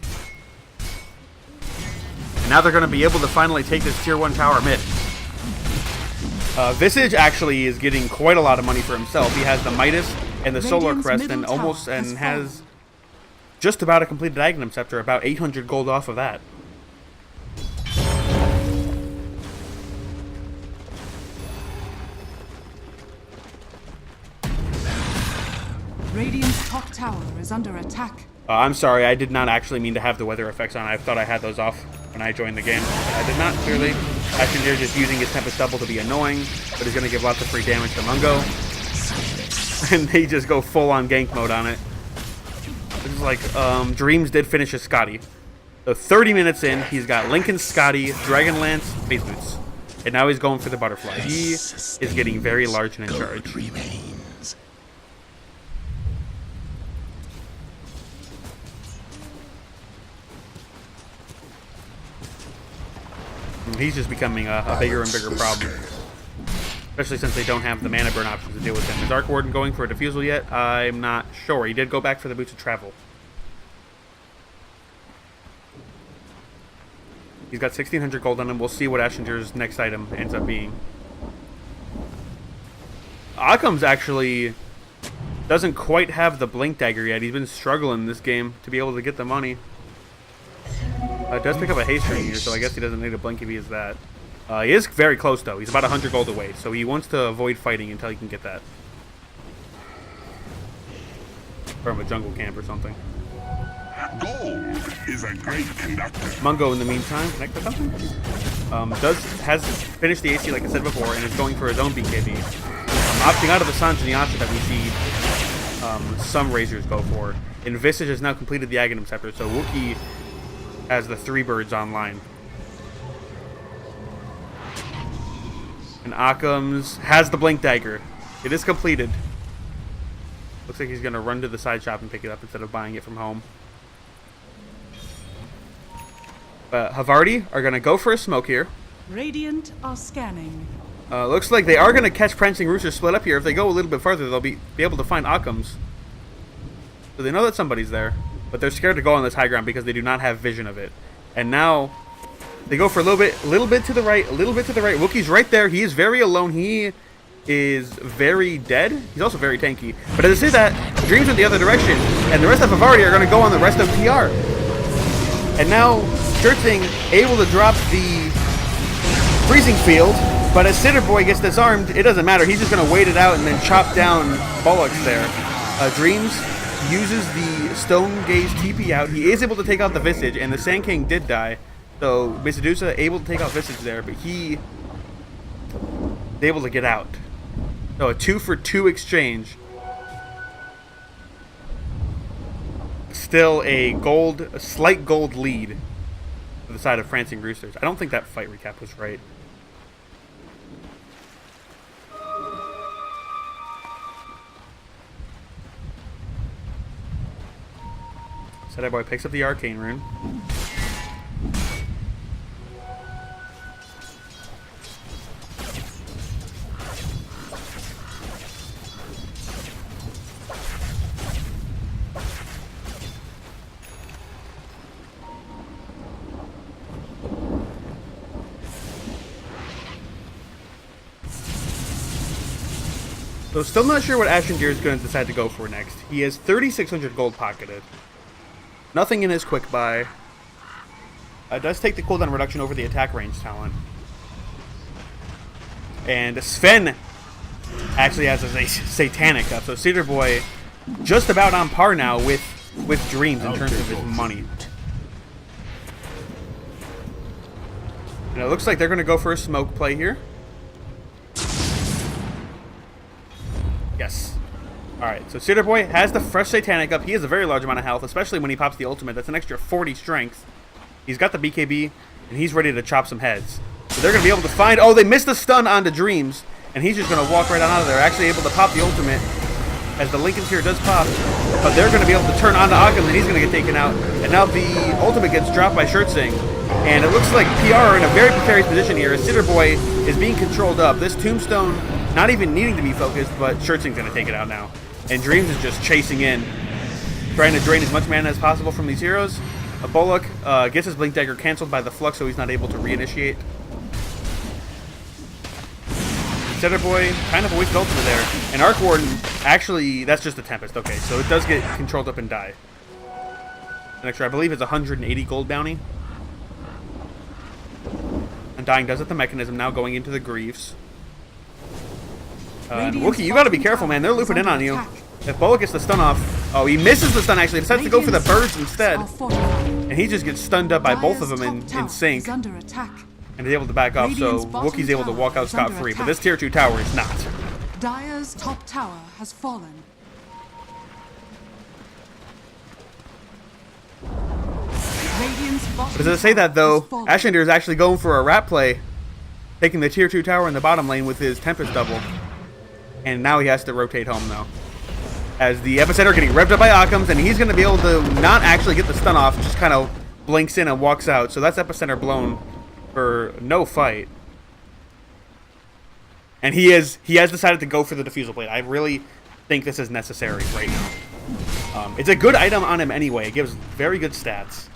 Speaker 1: And now they're going to be able to finally take this tier 1 tower mid. Visage actually is getting quite a lot of money for himself. He has the Midas and the Solar Crest and has just about a completed Aghanim Scepter, about 800 gold off of that.
Speaker 2: Radiant's top tower is under attack.
Speaker 1: I'm sorry, I did not actually mean to have the weather effects on. I thought I had those off when I joined the game. I did not, clearly. Ashendir just using his Tempest Double to be annoying, but he's going to give lots of free damage to Mungo. And they just go full-on gank mode on it. This is like, Dreams did finish his Scotty. So 30 minutes in, he's got Lincoln Scotty, Dragonlance, Phase Boots. And now he's going for the Butterfly. He is getting very large and in charge. He's just becoming a bigger and bigger problem. Especially since they don't have the mana burn options to deal with him. Is Arc Warden going for a defusal yet? I'm not sure. He did go back for the Boots of Travel. He's got 1,600 gold on him. We'll see what Ashendir's next item ends up being. Occam's actually doesn't quite have the Blink Dagger yet. He's been struggling this game to be able to get the money. Does pick up a haste ring here, so I guess he doesn't need a blink if he is that. He is very close, though. He's about 100 gold away, so he wants to avoid fighting until he can get that. From a jungle camp or something.
Speaker 4: Gold is a great conductor.
Speaker 1: Mungo, in the meantime, connect to something? Has finished the AC, like I said before, and is going for his own BKB. Opting out of the Sanj and the Asha that we see some Razors go for. And Visage has now completed the Aghanim Scepter, so Wookiee has the 3 birds online. And Occam's has the Blink Dagger. It is completed. Looks like he's going to run to the side shop and pick it up instead of buying it from home. Havarti are going to go for a smoke here.
Speaker 2: Radiant are scanning.
Speaker 1: Looks like they are going to catch Prancing Roosters split up here. If they go a little bit further, they'll be able to find Occam's. So they know that somebody's there. But they're scared to go on this high ground because they do not have vision of it. And now they go for a little bit to the right, a little bit to the right. Wookiee's right there. He is very alone. He is very dead. He's also very tanky. But as I say that, Dreams went the other direction, and the rest of Havarti are going to go on the rest of PR. And now, Prancing able to drop the freezing field, but as Sitter Boy gets disarmed, it doesn't matter. He's just going to wait it out and then chop down Bullocks there. Dreams uses the Stone Gaze TP out. He is able to take out the Visage, and the Sand King did die. So Medusa able to take out Visage there, but he is able to get out. So a 2-for-2 exchange. Still a slight gold lead to the side of Prancing Roosters. I don't think that fight recap was right. Sitter Boy picks up the Arcane Rune. So still not sure what Ashendir is going to decide to go for next. He has 3,600 gold pocketed. Nothing in his quick buy. Does take the cooldown reduction over the attack range talent. And Sven actually has a satanic up. So Sitter Boy just about on par now with Dreams in terms of his money. And it looks like they're going to go for a smoke play here. Yes. Alright, so Sitter Boy has the fresh Satanic up. He has a very large amount of health, especially when he pops the ultimate. That's an extra 40 strength. He's got the BKB, and he's ready to chop some heads. So they're going to be able to find... Oh, they missed the stun onto Dreams, and he's just going to walk right on out of there. Actually able to pop the ultimate, as the Lincoln's here does pop. But they're going to be able to turn onto Occam, and he's going to get taken out. And now the ultimate gets dropped by Prancing. And it looks like PR are in a very precarious position here, as Sitter Boy is being controlled up. This Tombstone... not even needing to be focused, but Prancing's going to take it out now. And Dreams is just chasing in, trying to drain as much mana as possible from these heroes. A Bullock gets his Blink Dagger canceled by the Flux, so he's not able to reinitiate. Sitter Boy kind of always ultimate there. And Arc Warden, actually, that's just a Tempest. Okay, so it does get controlled up and die. An extra, I believe, is 180 gold bounty. Undying does it the mechanism, now going into the Greaves. Wookie, you gotta be careful, man. They're looping in on you. If Bullock gets the stun off... Oh, he misses the stun, actually. He decides to go for the birds instead. And he just gets stunned up by both of them in sync. And he's able to back off, so Wookie's able to walk out scot-free. But this tier 2 tower is not.
Speaker 2: Dire's top tower has fallen.
Speaker 1: But as I say that, though, Ashendir is actually going for a rat play, taking the tier 2 tower in the bottom lane with his Tempest double. And now he has to rotate home, though. As the Epicenter are getting revved up by Occams, and he's going to be able to not actually get the stun off, just kind of blinks in and walks out. So that's Epicenter blown for no fight. And he has decided to go for the Diffusal Blade. I really think this is necessary right now. It's a good item on him anyway. It gives very good stats.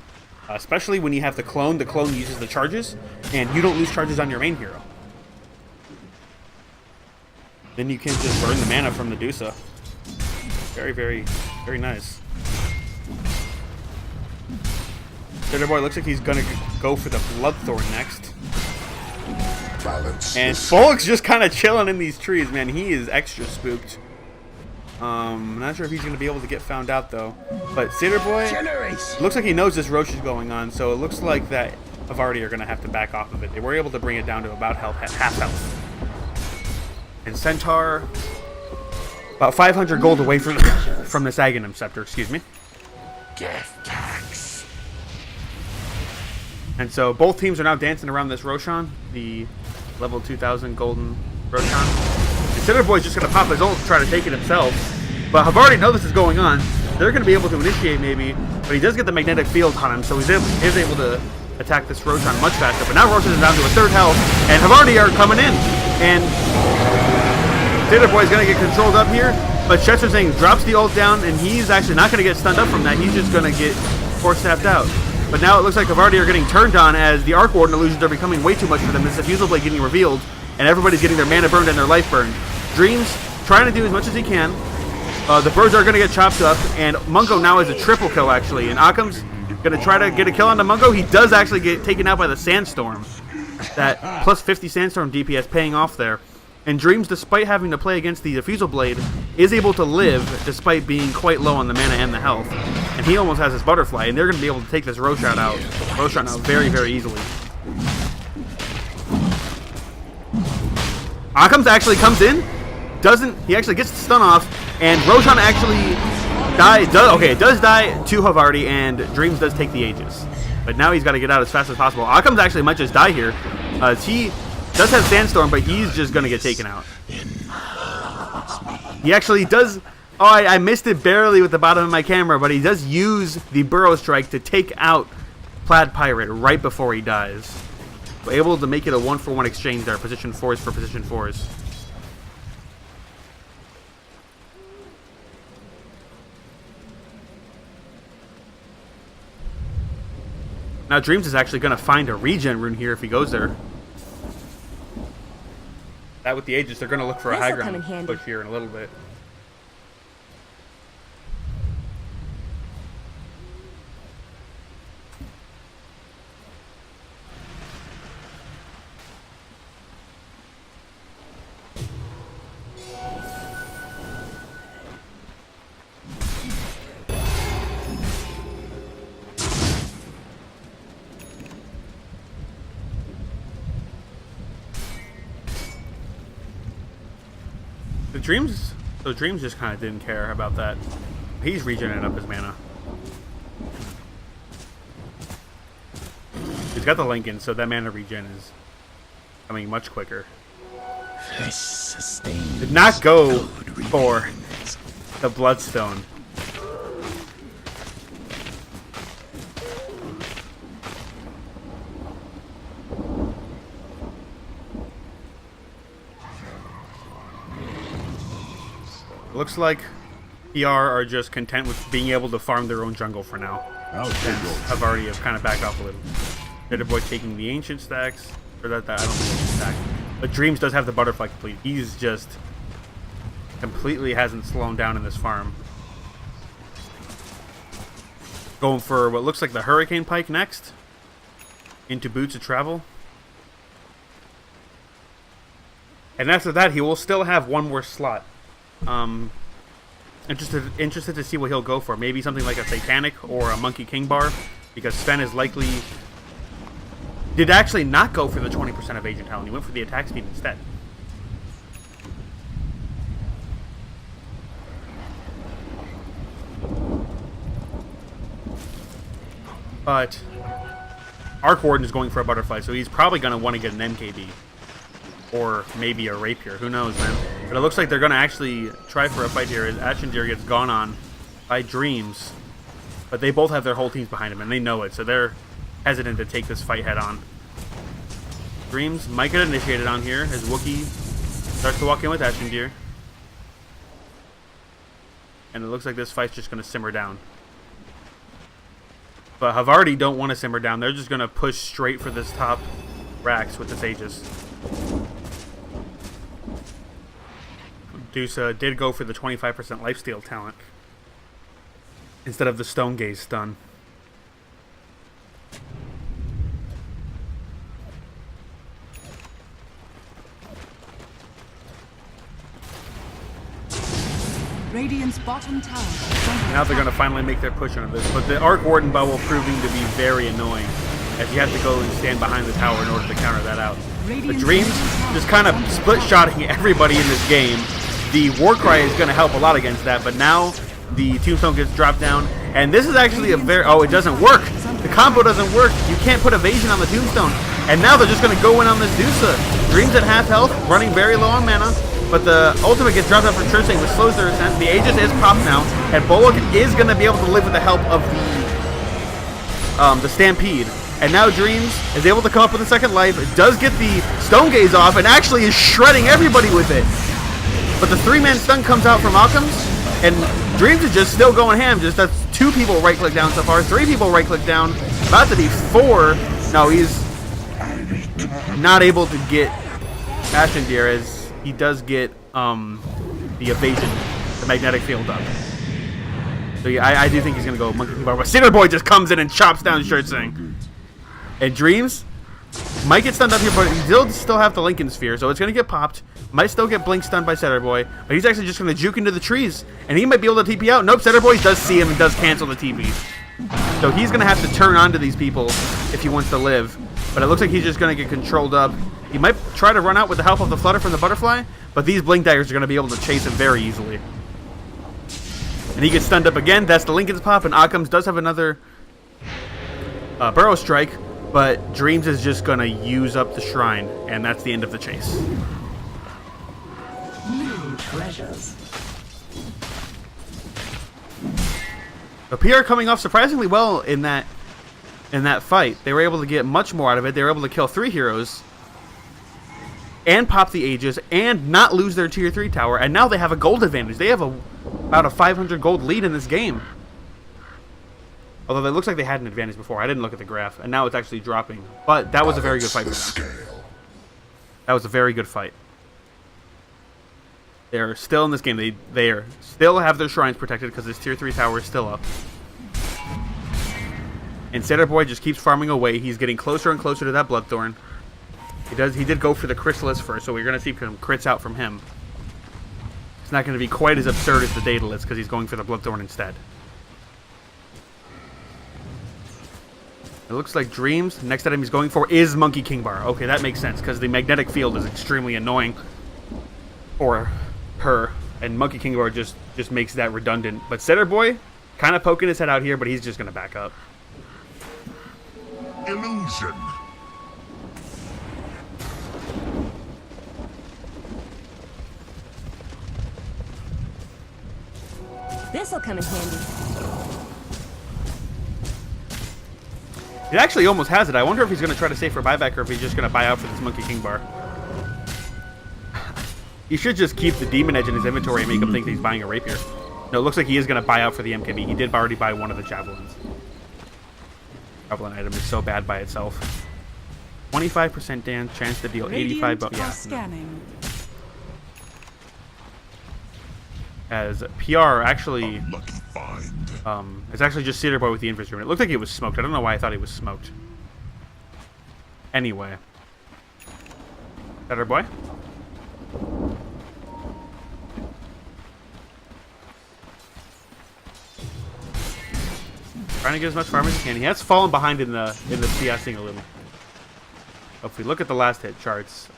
Speaker 1: Especially when you have the clone. The clone uses the charges, and you don't lose charges on your main hero. Then you can just burn the mana from Medusa. Very, very, very nice. Sitter Boy looks like he's gonna go for the Bloodthorn next. And Bullock's just kind of chilling in these trees, man. He is extra spooked. I'm not sure if he's going to be able to get found out, though. But Sitter Boy looks like he knows this Roche is going on, so it looks like that Havarti are going to have to back off of it. They were able to bring it down to about half health. And Centaur, about 500 gold away from this Aghanim Scepter, excuse me.
Speaker 4: Death tax.
Speaker 1: And so both teams are now dancing around this Roshan, the level 2000 golden Roshan. And Sitter Boy's just going to pop his ult to try to take it himself. But Havarti know this is going on. They're going to be able to initiate maybe, but he does get the magnetic field on him, so he's able to attack this Roshan much faster. But now Roshan is down to a third health, and Havarti are coming in. And Sitter Boy's going to get controlled up here, but Prancing drops the ult down, and he's actually not going to get stunned up from that. He's just going to get force-staffed out. But now it looks like Havarti are getting turned on as the Arc Warden illusions are becoming way too much for them. This Diffusal Blade getting revealed, and everybody's getting their mana burned and their life burned. Dreams trying to do as much as he can. The birds are going to get chopped up, and Mungo now has a triple kill, actually. And Occam's going to try to get a kill on the Mungo. He does actually get taken out by the Sandstorm. That plus 50 Sandstorm DPS paying off there. And Dreams, despite having to play against the Diffusal Blade, is able to live despite being quite low on the mana and the health. And he almost has his Butterfly, and they're going to be able to take this Roshan out very, very easily. Occam's actually comes in, he actually gets the stun off, and Roshan actually does die to Havarti, and Dreams does take the Aegis. But now he's got to get out as fast as possible. Occam's actually might just die here. He does have Sandstorm, but he's just going to get taken out. He actually does... Oh, I missed it barely with the bottom of my camera, but he does use the Burrow Strike to take out Plaid Pirate right before he dies. We're able to make it a 1-for-1 exchange there. Position 4s for position 4s. Now Dreams is actually going to find a regen rune here if he goes there. That with the Aegis, they're going to look for a high ground push here in a little bit. Dreams just kind of didn't care about that. He's regenerating up his mana. He's got the Lincoln, so that mana regen is coming much quicker. Did not go for the Bloodstone. Looks like PR are just content with being able to farm their own jungle for now. I've already kind of backed off a little. They'd avoid taking the ancient stacks. Or that I don't think it's stack. But Dreams does have the Butterfly complete. He's just completely hasn't slowed down in this farm. Going for what looks like the Hurricane Pike next. Into Boots of Travel. And after that, he will still have one more slot. Interested to see what he'll go for. Maybe something like a Satanic or a Monkey King bar, because Sven is likely did actually not go for the 20% of Agent Talent. He went for the attack speed instead. But Arc Warden is going for a Butterfly, so he's probably going to want to get an MKB. Or maybe a Rapier. Who knows, man? But it looks like they're going to actually try for a fight here as Ashendir gets gone on by Dreams. But they both have their whole teams behind him, and they know it, so they're hesitant to take this fight head on. Dreams might get initiated on here as Wookiee starts to walk in with Ashendir. And it looks like this fight's just going to simmer down. But Havarti don't want to simmer down. They're just going to push straight for this top Rax with this Aegis. Dusa did go for the 25% lifesteal talent instead of the Stone Gaze stun.
Speaker 2: Radiant's bottom tower.
Speaker 1: Now they're going to finally make their push on this, but the Arc Warden bubble proving to be very annoying, as you have to go and stand behind the tower in order to counter that out. The Dreams just kind of split-shotting everybody in this game. The Warcry is going to help a lot against that, but now the Tombstone gets dropped down, and this is actually a very... Oh, it doesn't work. The combo doesn't work. You can't put Evasion on the Tombstone, and now they're just going to go in on this Dusa. Dreams at half health, running very low on mana, but the ultimate gets dropped out from Churching, which slows their ascent. The Aegis is popped now, and Bullock is going to be able to live with the help of the Stampede. And now Dreams is able to come up with a second life. It does get the Stone Gaze off, and actually is shredding everybody with it. But the 3-man stun comes out from Occam's, and Dreams is just still going ham. Just that's 2 people right-click down so far, 3 people right-click down, about to be 4. No, he's not able to get Ashendir, as he does get the evasion, the magnetic field up. So yeah, I do think he's gonna go Monkey King Bar. But Cinder Boy just comes in and chops down Shirtsing. And Dreams might get stunned up here, but he'll still have the Lincoln Sphere, so it's gonna get popped. Might still get blink stunned by Cinder Boy, but he's actually just gonna juke into the trees, and he might be able to TP out. Nope, Cinder Boy does see him and does cancel the TP. So he's gonna have to turn onto these people if he wants to live. But it looks like he's just gonna get controlled up. He might try to run out with the help of the Flutter from the Butterfly, but these Blink Daggers are gonna be able to chase him very easily. And he gets stunned up again. That's the Lincoln's pop, and Occam's does have another Burrow Strike, but Dreams is just gonna use up the Shrine, and that's the end of the chase.
Speaker 5: New treasures.
Speaker 1: The PR coming off surprisingly well in that fight. They were able to get much more out of it. They were able to kill 3 heroes and pop the Aegis and not lose their tier 3 tower, and now they have a gold advantage. They have about a 500 gold lead in this game. Although it looks like they had an advantage before. I didn't look at the graph, and now it's actually dropping. But that was a very good fight for them. That was a very good fight. They're still in this game. They are still have their shrines protected because this tier 3 tower is still up. And Cinder Boy just keeps farming away. He's getting closer and closer to that Bloodthorn. He did go for the Chrysalis first, so we're going to see some crits out from him. It's not going to be quite as absurd as the Daedalus because he's going for the Bloodthorn instead. It looks like Dreams. The next item he's going for is Monkey King Bar. Okay, that makes sense because the magnetic field is extremely annoying for her, and Monkey King Bar just makes that redundant. But Cinder Boy kind of poking his head out here, but he's just going to back up.
Speaker 4: Illusion.
Speaker 3: This'll come in handy.
Speaker 1: It actually almost has it. I wonder if he's going to try to save for buyback or if he's just going to buy out for this Monkey King Bar. He should just keep the Demon Edge in his inventory and make him think that he's buying a Rapier. No, it looks like he is going to buy out for the MKB. He did already buy one of the Javelins. Javelin item is so bad by itself. 25% chance to deal 85, but yeah.
Speaker 2: Scanning.
Speaker 1: As PR actually,
Speaker 4: Lucky find.
Speaker 1: it's actually just Cinder Boy with the infantry. It looked like it was smoked. I don't know why I thought he was smoked. Anyway. Cinder Boy. Trying to get as much farm as he can. He has fallen behind in the CSing a little. If we look at the last hit charts,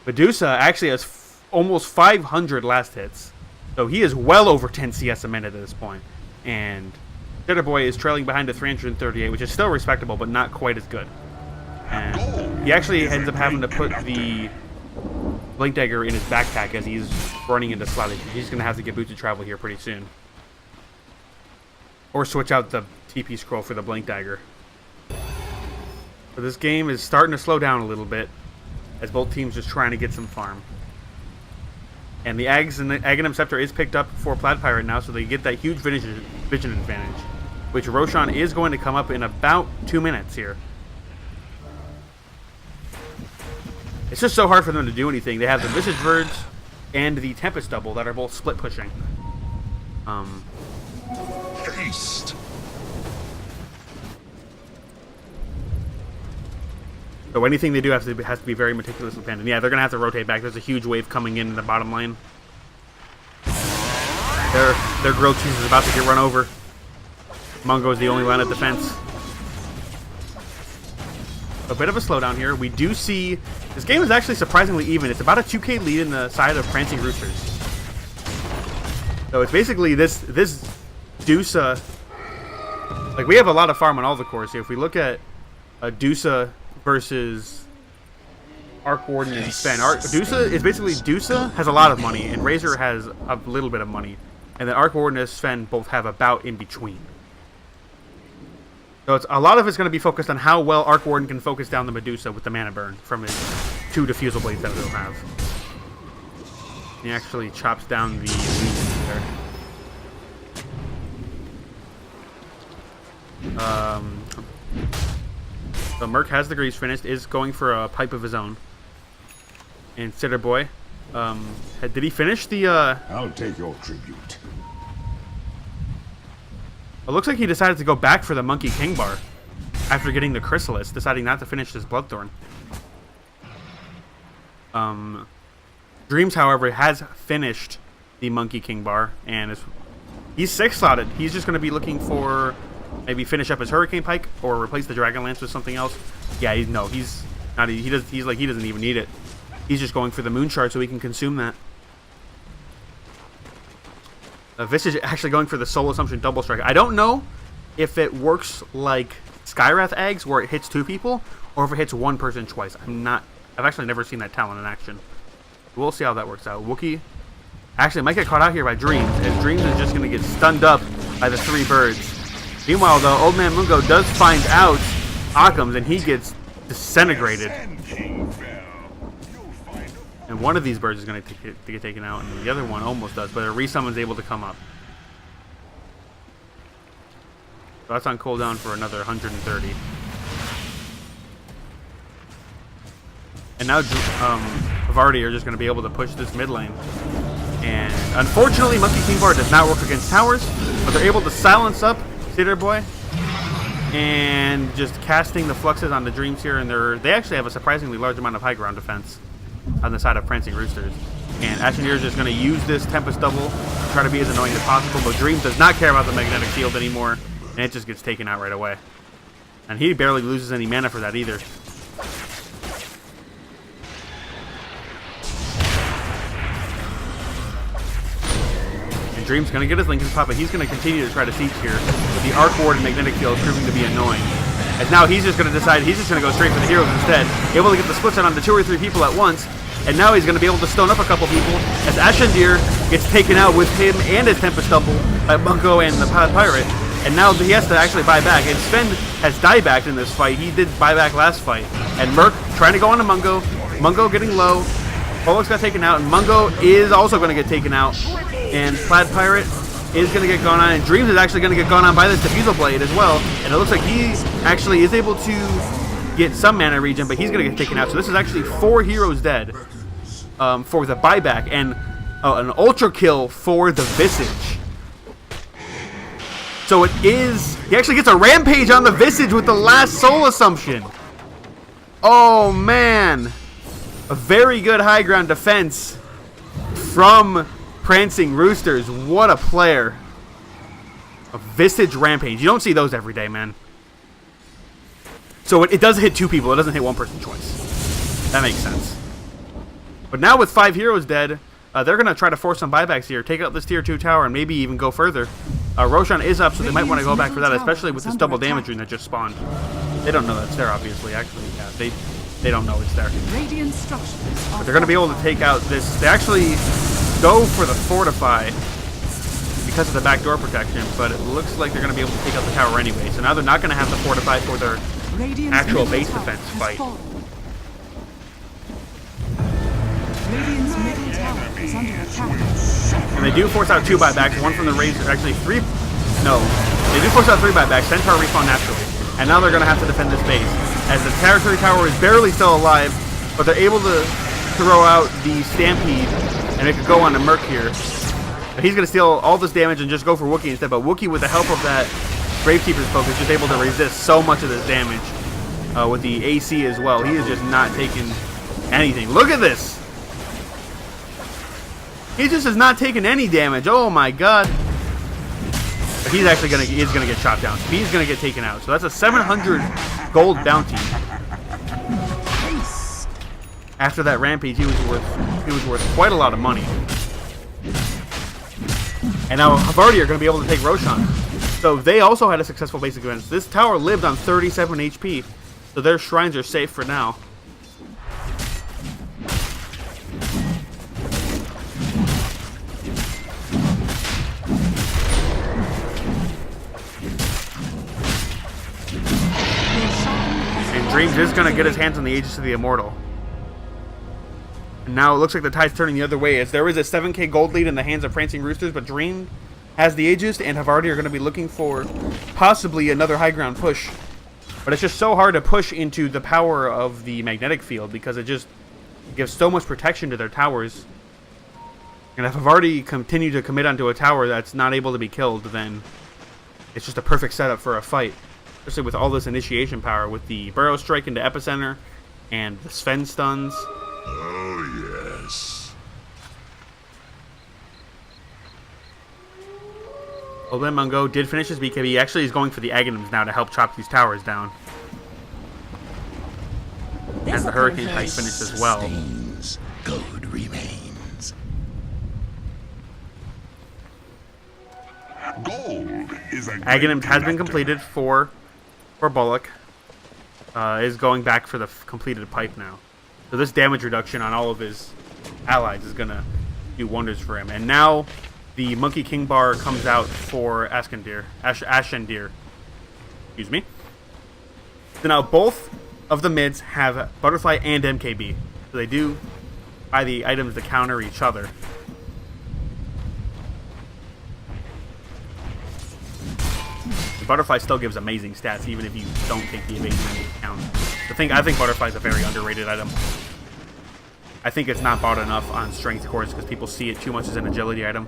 Speaker 1: Medusa actually has almost 500 last hits. So he is well over 10 CS a minute at this point. And Cinder Boy is trailing behind at 338, which is still respectable, but not quite as good. And he actually ends up having to put the Blink Dagger in his backpack as he's running into Slightly. He's going to have to get Boots to Travel here pretty soon. Or switch out the TP Scroll for the Blink Dagger. But this game is starting to slow down a little bit as both teams just trying to get some farm. And the Aghanim Scepter is picked up for Plaid Pirate now, so they get that huge vision advantage, which Roshan is going to come up in about 2 minutes here. It's just so hard for them to do anything. They have the Visage Verge and the Tempest Double that are both split pushing.
Speaker 4: Haste.
Speaker 1: So anything they do has to be very meticulously planned. And yeah, they're going to have to rotate back. There's a huge wave coming in the bottom lane. Their grilled cheese is about to get run over. Mungo is the only line of defense. A bit of a slowdown here. We do see... This game is actually surprisingly even. It's about a 2k lead in the side of Prancing Roosters. So it's basically this Dusa... Like, we have a lot of farm on all the cores here. If we look at a Dusa versus Arc Warden and Sven. Dusa is basically... Dusa has a lot of money, and Razor has a little bit of money. And then Arc Warden and Sven both have about in between. So it's, a lot of it's going to be focused on how well Arc Warden can focus down the Medusa with the mana burn from his 2 Diffusal Blades that he'll have. He actually chops down the Legion there. So Merc has the Grease finished, is going for a pipe of his own. And Cinder Boy Did he finish the,
Speaker 4: I'll take your tribute.
Speaker 1: It looks like he decided to go back for the Monkey King bar after getting the Chrysalis, deciding not to finish this Bloodthorn. Dreams, however, has finished the Monkey King bar, and he's 6-slotted. He's just going to be looking for maybe finish up his Hurricane Pike or replace the Dragon Lance with something else. Yeah, he's not. He doesn't even need it. He's just going for the Moon Shard so he can consume that. Visage actually going for the Soul Assumption Double Strike. I don't know if it works like Skywrath eggs where it hits 2 people or if it hits 1 person twice. I've actually never seen that talent in action. We'll see how that works out. Wookiee actually might get caught out here by Dreams, as Dreams is just going to get stunned up by the 3 birds. Meanwhile, though, Old Man Mungo does find out Occam's, and he gets disintegrated. And one of these birds is going to get taken out, and the other one almost does, but a resummon's able to come up. So that's on cooldown for another 130. And now Vardy are just going to be able to push this mid lane. And unfortunately, Monkey King Bar does not work against towers, but they're able to silence up Cedar Boy and just casting the fluxes on the Dreams here. And they actually have a surprisingly large amount of high ground defense on the side of Prancing Roosters. And Ashenir is just going to use this Tempest Double to try to be as annoying as possible, but Dreams does not care about the magnetic field anymore, and it just gets taken out right away. And he barely loses any mana for that either. And Dreams going to get his Linken's Pop, but he's going to continue to try to siege here, with the Arc Ward and magnetic field proving to be annoying. As now he's just going to decide he's just going to go straight for the heroes instead, able to get the splits out onto 2 or 3 people at once. And now he's going to be able to stone up a couple people as Ashendir gets taken out with him and his Tempest Double by Mungo and the Pirate. And now he has to actually buy back. And Sven has diebacked in this fight. He did buy back last fight. And Merc trying to go on to Mungo. Mungo getting low. Pollock's got taken out. And Mungo is also going to get taken out. And Plaid Pirate is going to get gone on. And Dreams is actually going to get gone on by this Diffusal Blade as well. And it looks like he actually is able to get some mana regen, but he's going to get taken out. So this is actually 4 heroes dead for the buyback, and an ultra kill for the Visage. So it is, he actually gets a rampage on the Visage with the last Soul Assumption. Oh man, a very good high ground defense from Prancing Roosters. What a player. A Visage rampage, you don't see those every day, man. So it does hit 2 people, it doesn't hit 1 person twice. That makes sense. But now with 5 heroes dead, they're going to try to force some buybacks here, take out this tier 2 tower, and maybe even go further. Roshan is up, so they might want to go back for that, especially with this double damage rune that just spawned. They don't know that's there, obviously. Actually, yeah, they don't know it's there. But they're going to be able to take out this. They actually go for the Fortify because of the backdoor protection, but it looks like they're going to be able to take out the tower anyway. So now they're not going to have to Fortify for their actual base defense fight. And they do force out 2 buybacks, 1 from the Razor, actually 3, no, they do force out 3 buybacks, Centaur respawn naturally. And now they're going to have to defend this base, as the Territory Tower is barely still alive, but they're able to throw out the Stampede, and it could go on to Merc here. But he's going to steal all this damage and just go for Wookiee instead, but Wookiee, with the help of that Gravekeeper's Poke, is just able to resist so much of this damage with the AC as well. He is just not taking anything. Look at this! He just has not taken any damage. Oh my god. But he's actually gonna get shot down. He's gonna get taken out. So that's a 700 gold bounty. After that rampage, he was worth quite a lot of money. And now Havarti are gonna be able to take Roshan. So they also had a successful basic event. This tower lived on 37 HP. So their shrines are safe for now. Dreams is going to get his hands on the Aegis of the Immortal. And now it looks like the tide's turning the other way, as there is a 7k gold lead in the hands of Prancing Roosters, but Dream has the Aegis, and Havarti are going to be looking for possibly another high ground push. But it's just so hard to push into the power of the magnetic field, because it just gives so much protection to their towers And if I've already continued to commit onto a tower that's not able to be killed, then it's just a perfect setup for a fight. Especially with all this initiation power, with the Burrow Strike into Epicenter, and the Sven stuns.
Speaker 4: Oh, yes.
Speaker 1: Oben Mungo did finish his BKB. He actually is going for the Aghanims now to help chop these towers down. And the Hurricane Kite finished as well.
Speaker 4: Gold remains. Gold is a
Speaker 1: Aghanims has been completed for Bullock. Is going back for the completed pipe now. So this damage reduction on all of his allies is going to do wonders for him. And now the Monkey King bar comes out for Ashendir. Excuse me. So now both of the mids have Butterfly and MKB. So they do buy the items to counter each other. The Butterfly still gives amazing stats even if you don't take the evasion into account. I think Butterfly is a very underrated item. I think it's not bought enough on strength cores because people see it too much as an agility item.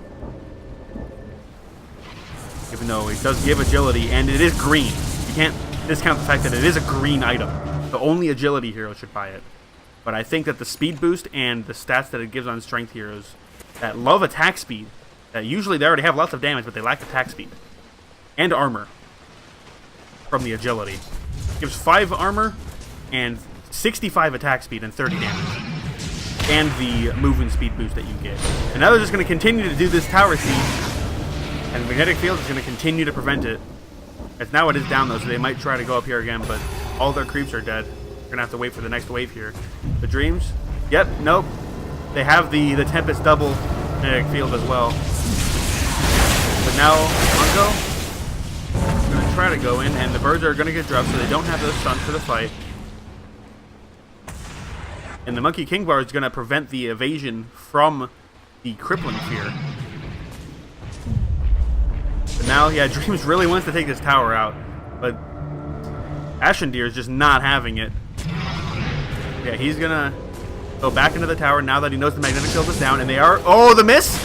Speaker 1: Even though it does give agility, and it is green. You can't discount the fact that it is a green item. The only agility hero should buy it. But I think that the speed boost and the stats that it gives on strength heroes that love attack speed, that usually they already have lots of damage, but they lack attack speed. And armor from the agility. It gives 5 armor and 65 attack speed and 30 damage. And the movement speed boost that you get. And now they're just going to continue to do this tower siege. And Magnetic Field is going to continue to prevent it. As now it is down though, so they might try to go up here again, but all their creeps are dead. We're going to have to wait for the next wave here. The Dreams? Yep, nope. They have the Tempest double Magnetic Field as well. But now Mungo is going to try to go in, and the birds are going to get dropped, so they don't have those stuns for the fight. And the Monkey King bar is going to prevent the evasion from the Crippling Fear. But now, yeah, Dreams really wants to take this tower out, but Ashendir is just not having it. Yeah, he's going to go back into the tower now that he knows the Magnetic Field is down, and they are... Oh, the miss!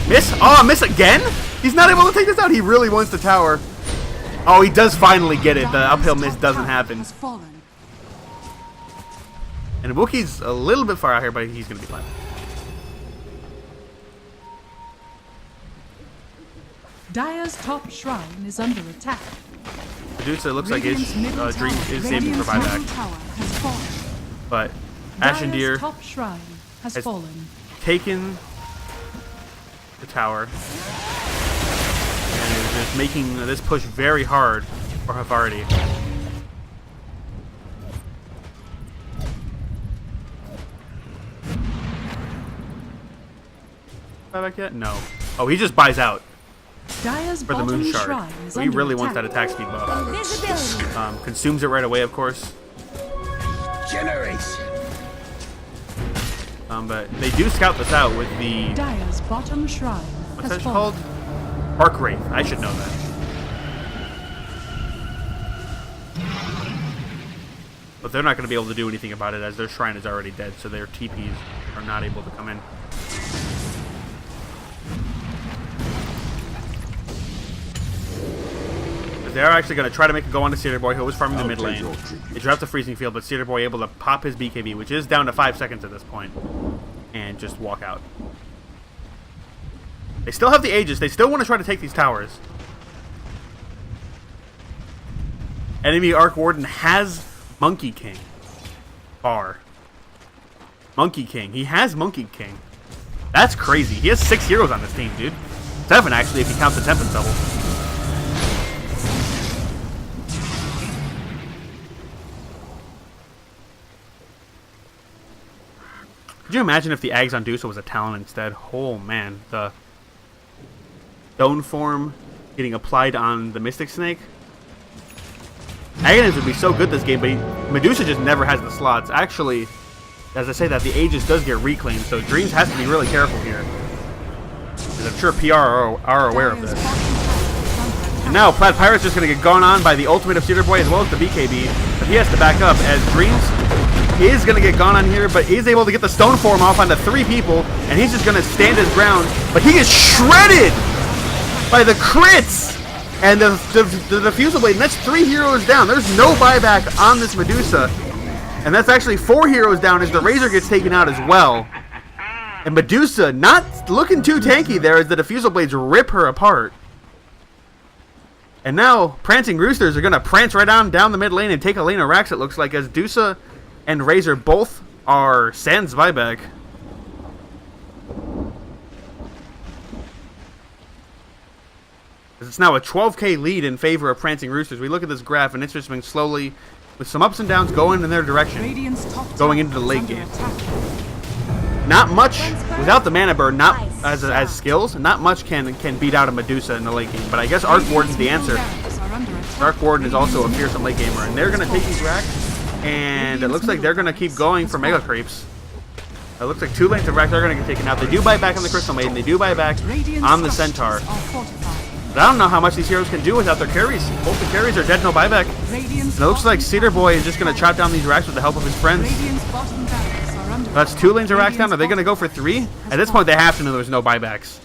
Speaker 1: Miss? Oh, miss again? He's not able to take this out. He really wants the tower. Oh, he does finally get it. The uphill miss doesn't happen. And Wookiee's a little bit far out here, but he's going to be fine.
Speaker 2: Dire's top shrine is under attack.
Speaker 1: Medusa looks like his dream is saving for buyback. But Ashendir
Speaker 2: top shrine has fallen.
Speaker 1: Taken the tower and is just making this push very hard for Havarti. Buyback yet? No. Oh, he just buys out.
Speaker 2: Dire's
Speaker 1: for the Moon Shard. So he really wants that attack speed buff. Consumes it right away, of course.
Speaker 4: Generation.
Speaker 1: But they do scout this out with the...
Speaker 2: Dire's bottom shrine.
Speaker 1: What's that called? Arc Wraith. I should know that. But they're not going to be able to do anything about it as their shrine is already dead, so their TPs are not able to come in. They are actually going to try to make a go on to Cedar Boy, who was farming the mid lane. They dropped the Freezing Field, but Cedar Boy able to pop his BKB, which is down to 5 seconds at this point, and just walk out. They still have the Aegis. They still want to try to take these towers. Enemy Arc Warden has Monkey King. Bar. Monkey King. He has Monkey King. That's crazy. He has 6 heroes on this team, dude. 7, actually, if you count the Tempest double. Could you imagine if the Ags on Dusa was a Talon instead? Oh man, the Stone Form getting applied on the Mystic Snake. Aghanims would be so good this game, but Medusa just never has the slots. Actually, as I say that, the Aegis does get reclaimed, so Dreams has to be really careful here. Because I'm sure PR are aware of this. And now Plaid Pirate's just going to get gone on by the ultimate of Cedar Boy as well as the BKB, but he has to back up as Dreams is going to get gone on here, but is able to get the stone form off onto 3 people, and he's just going to stand his ground. But he is shredded by the crits and the Diffusal Blade, and that's 3 heroes down. There's no buyback on this Medusa, and that's actually 4 heroes down as the Razor gets taken out as well. And Medusa not looking too tanky there as the Diffusal Blades rip her apart. And now, Prancing Roosters are going to prance right on down the mid lane and take a lane of racks, it looks like, as Dusa and Razor both are sans buyback. It's now a 12k lead in favor of Prancing Roosters. We look at this graph, and it's just been slowly, with some ups and downs, going in their direction, going into the late game. Not much, without the mana burn, not as skills, not much can beat out a Medusa in the late game. But I guess Arc Warden's the answer. Arc Warden is also a fearsome late gamer, and they're going to take these racks, and it looks like they're going to keep going for Mega Creeps. It looks like 2 lanes of racks are going to get taken out. They do buy back on the Crystal Maiden, they do buy back on the Centaur. But I don't know how much these heroes can do without their carries. Both the carries are dead, no buyback. And it looks like Cedar Boy is just going to chop down these racks with the help of his friends. That's 2 lanes of racks down. Are they going to go for 3? At this point, they have to know there's no buybacks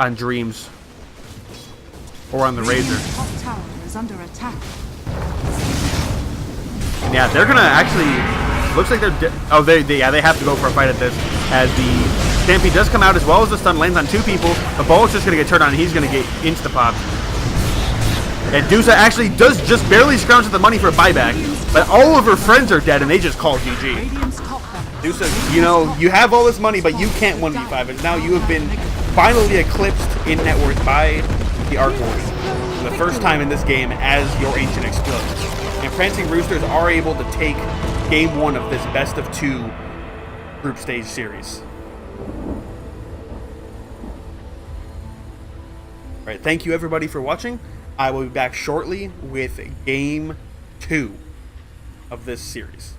Speaker 1: on Dreams or on the Razor. And yeah, they're going to actually... Looks like they're... Oh, they have to go for a fight at this. As the Stampede does come out as well as the stun lands on 2 people. The ball's just going to get turned on, and he's going to get insta-popped. And Dusa actually does just barely scrounge at the money for a buyback, but all of her friends are dead, and they just call GG. Dusa, you know, you have all this money, but you can't 1v5, and now you have been finally eclipsed in net worth by the Arc Warden. For the first time in this game as your Ancient explodes. And Prancing Roosters are able to take game 1 of this best of 2 group stage series. Alright, thank you everybody for watching. I will be back shortly with game 2 of this series.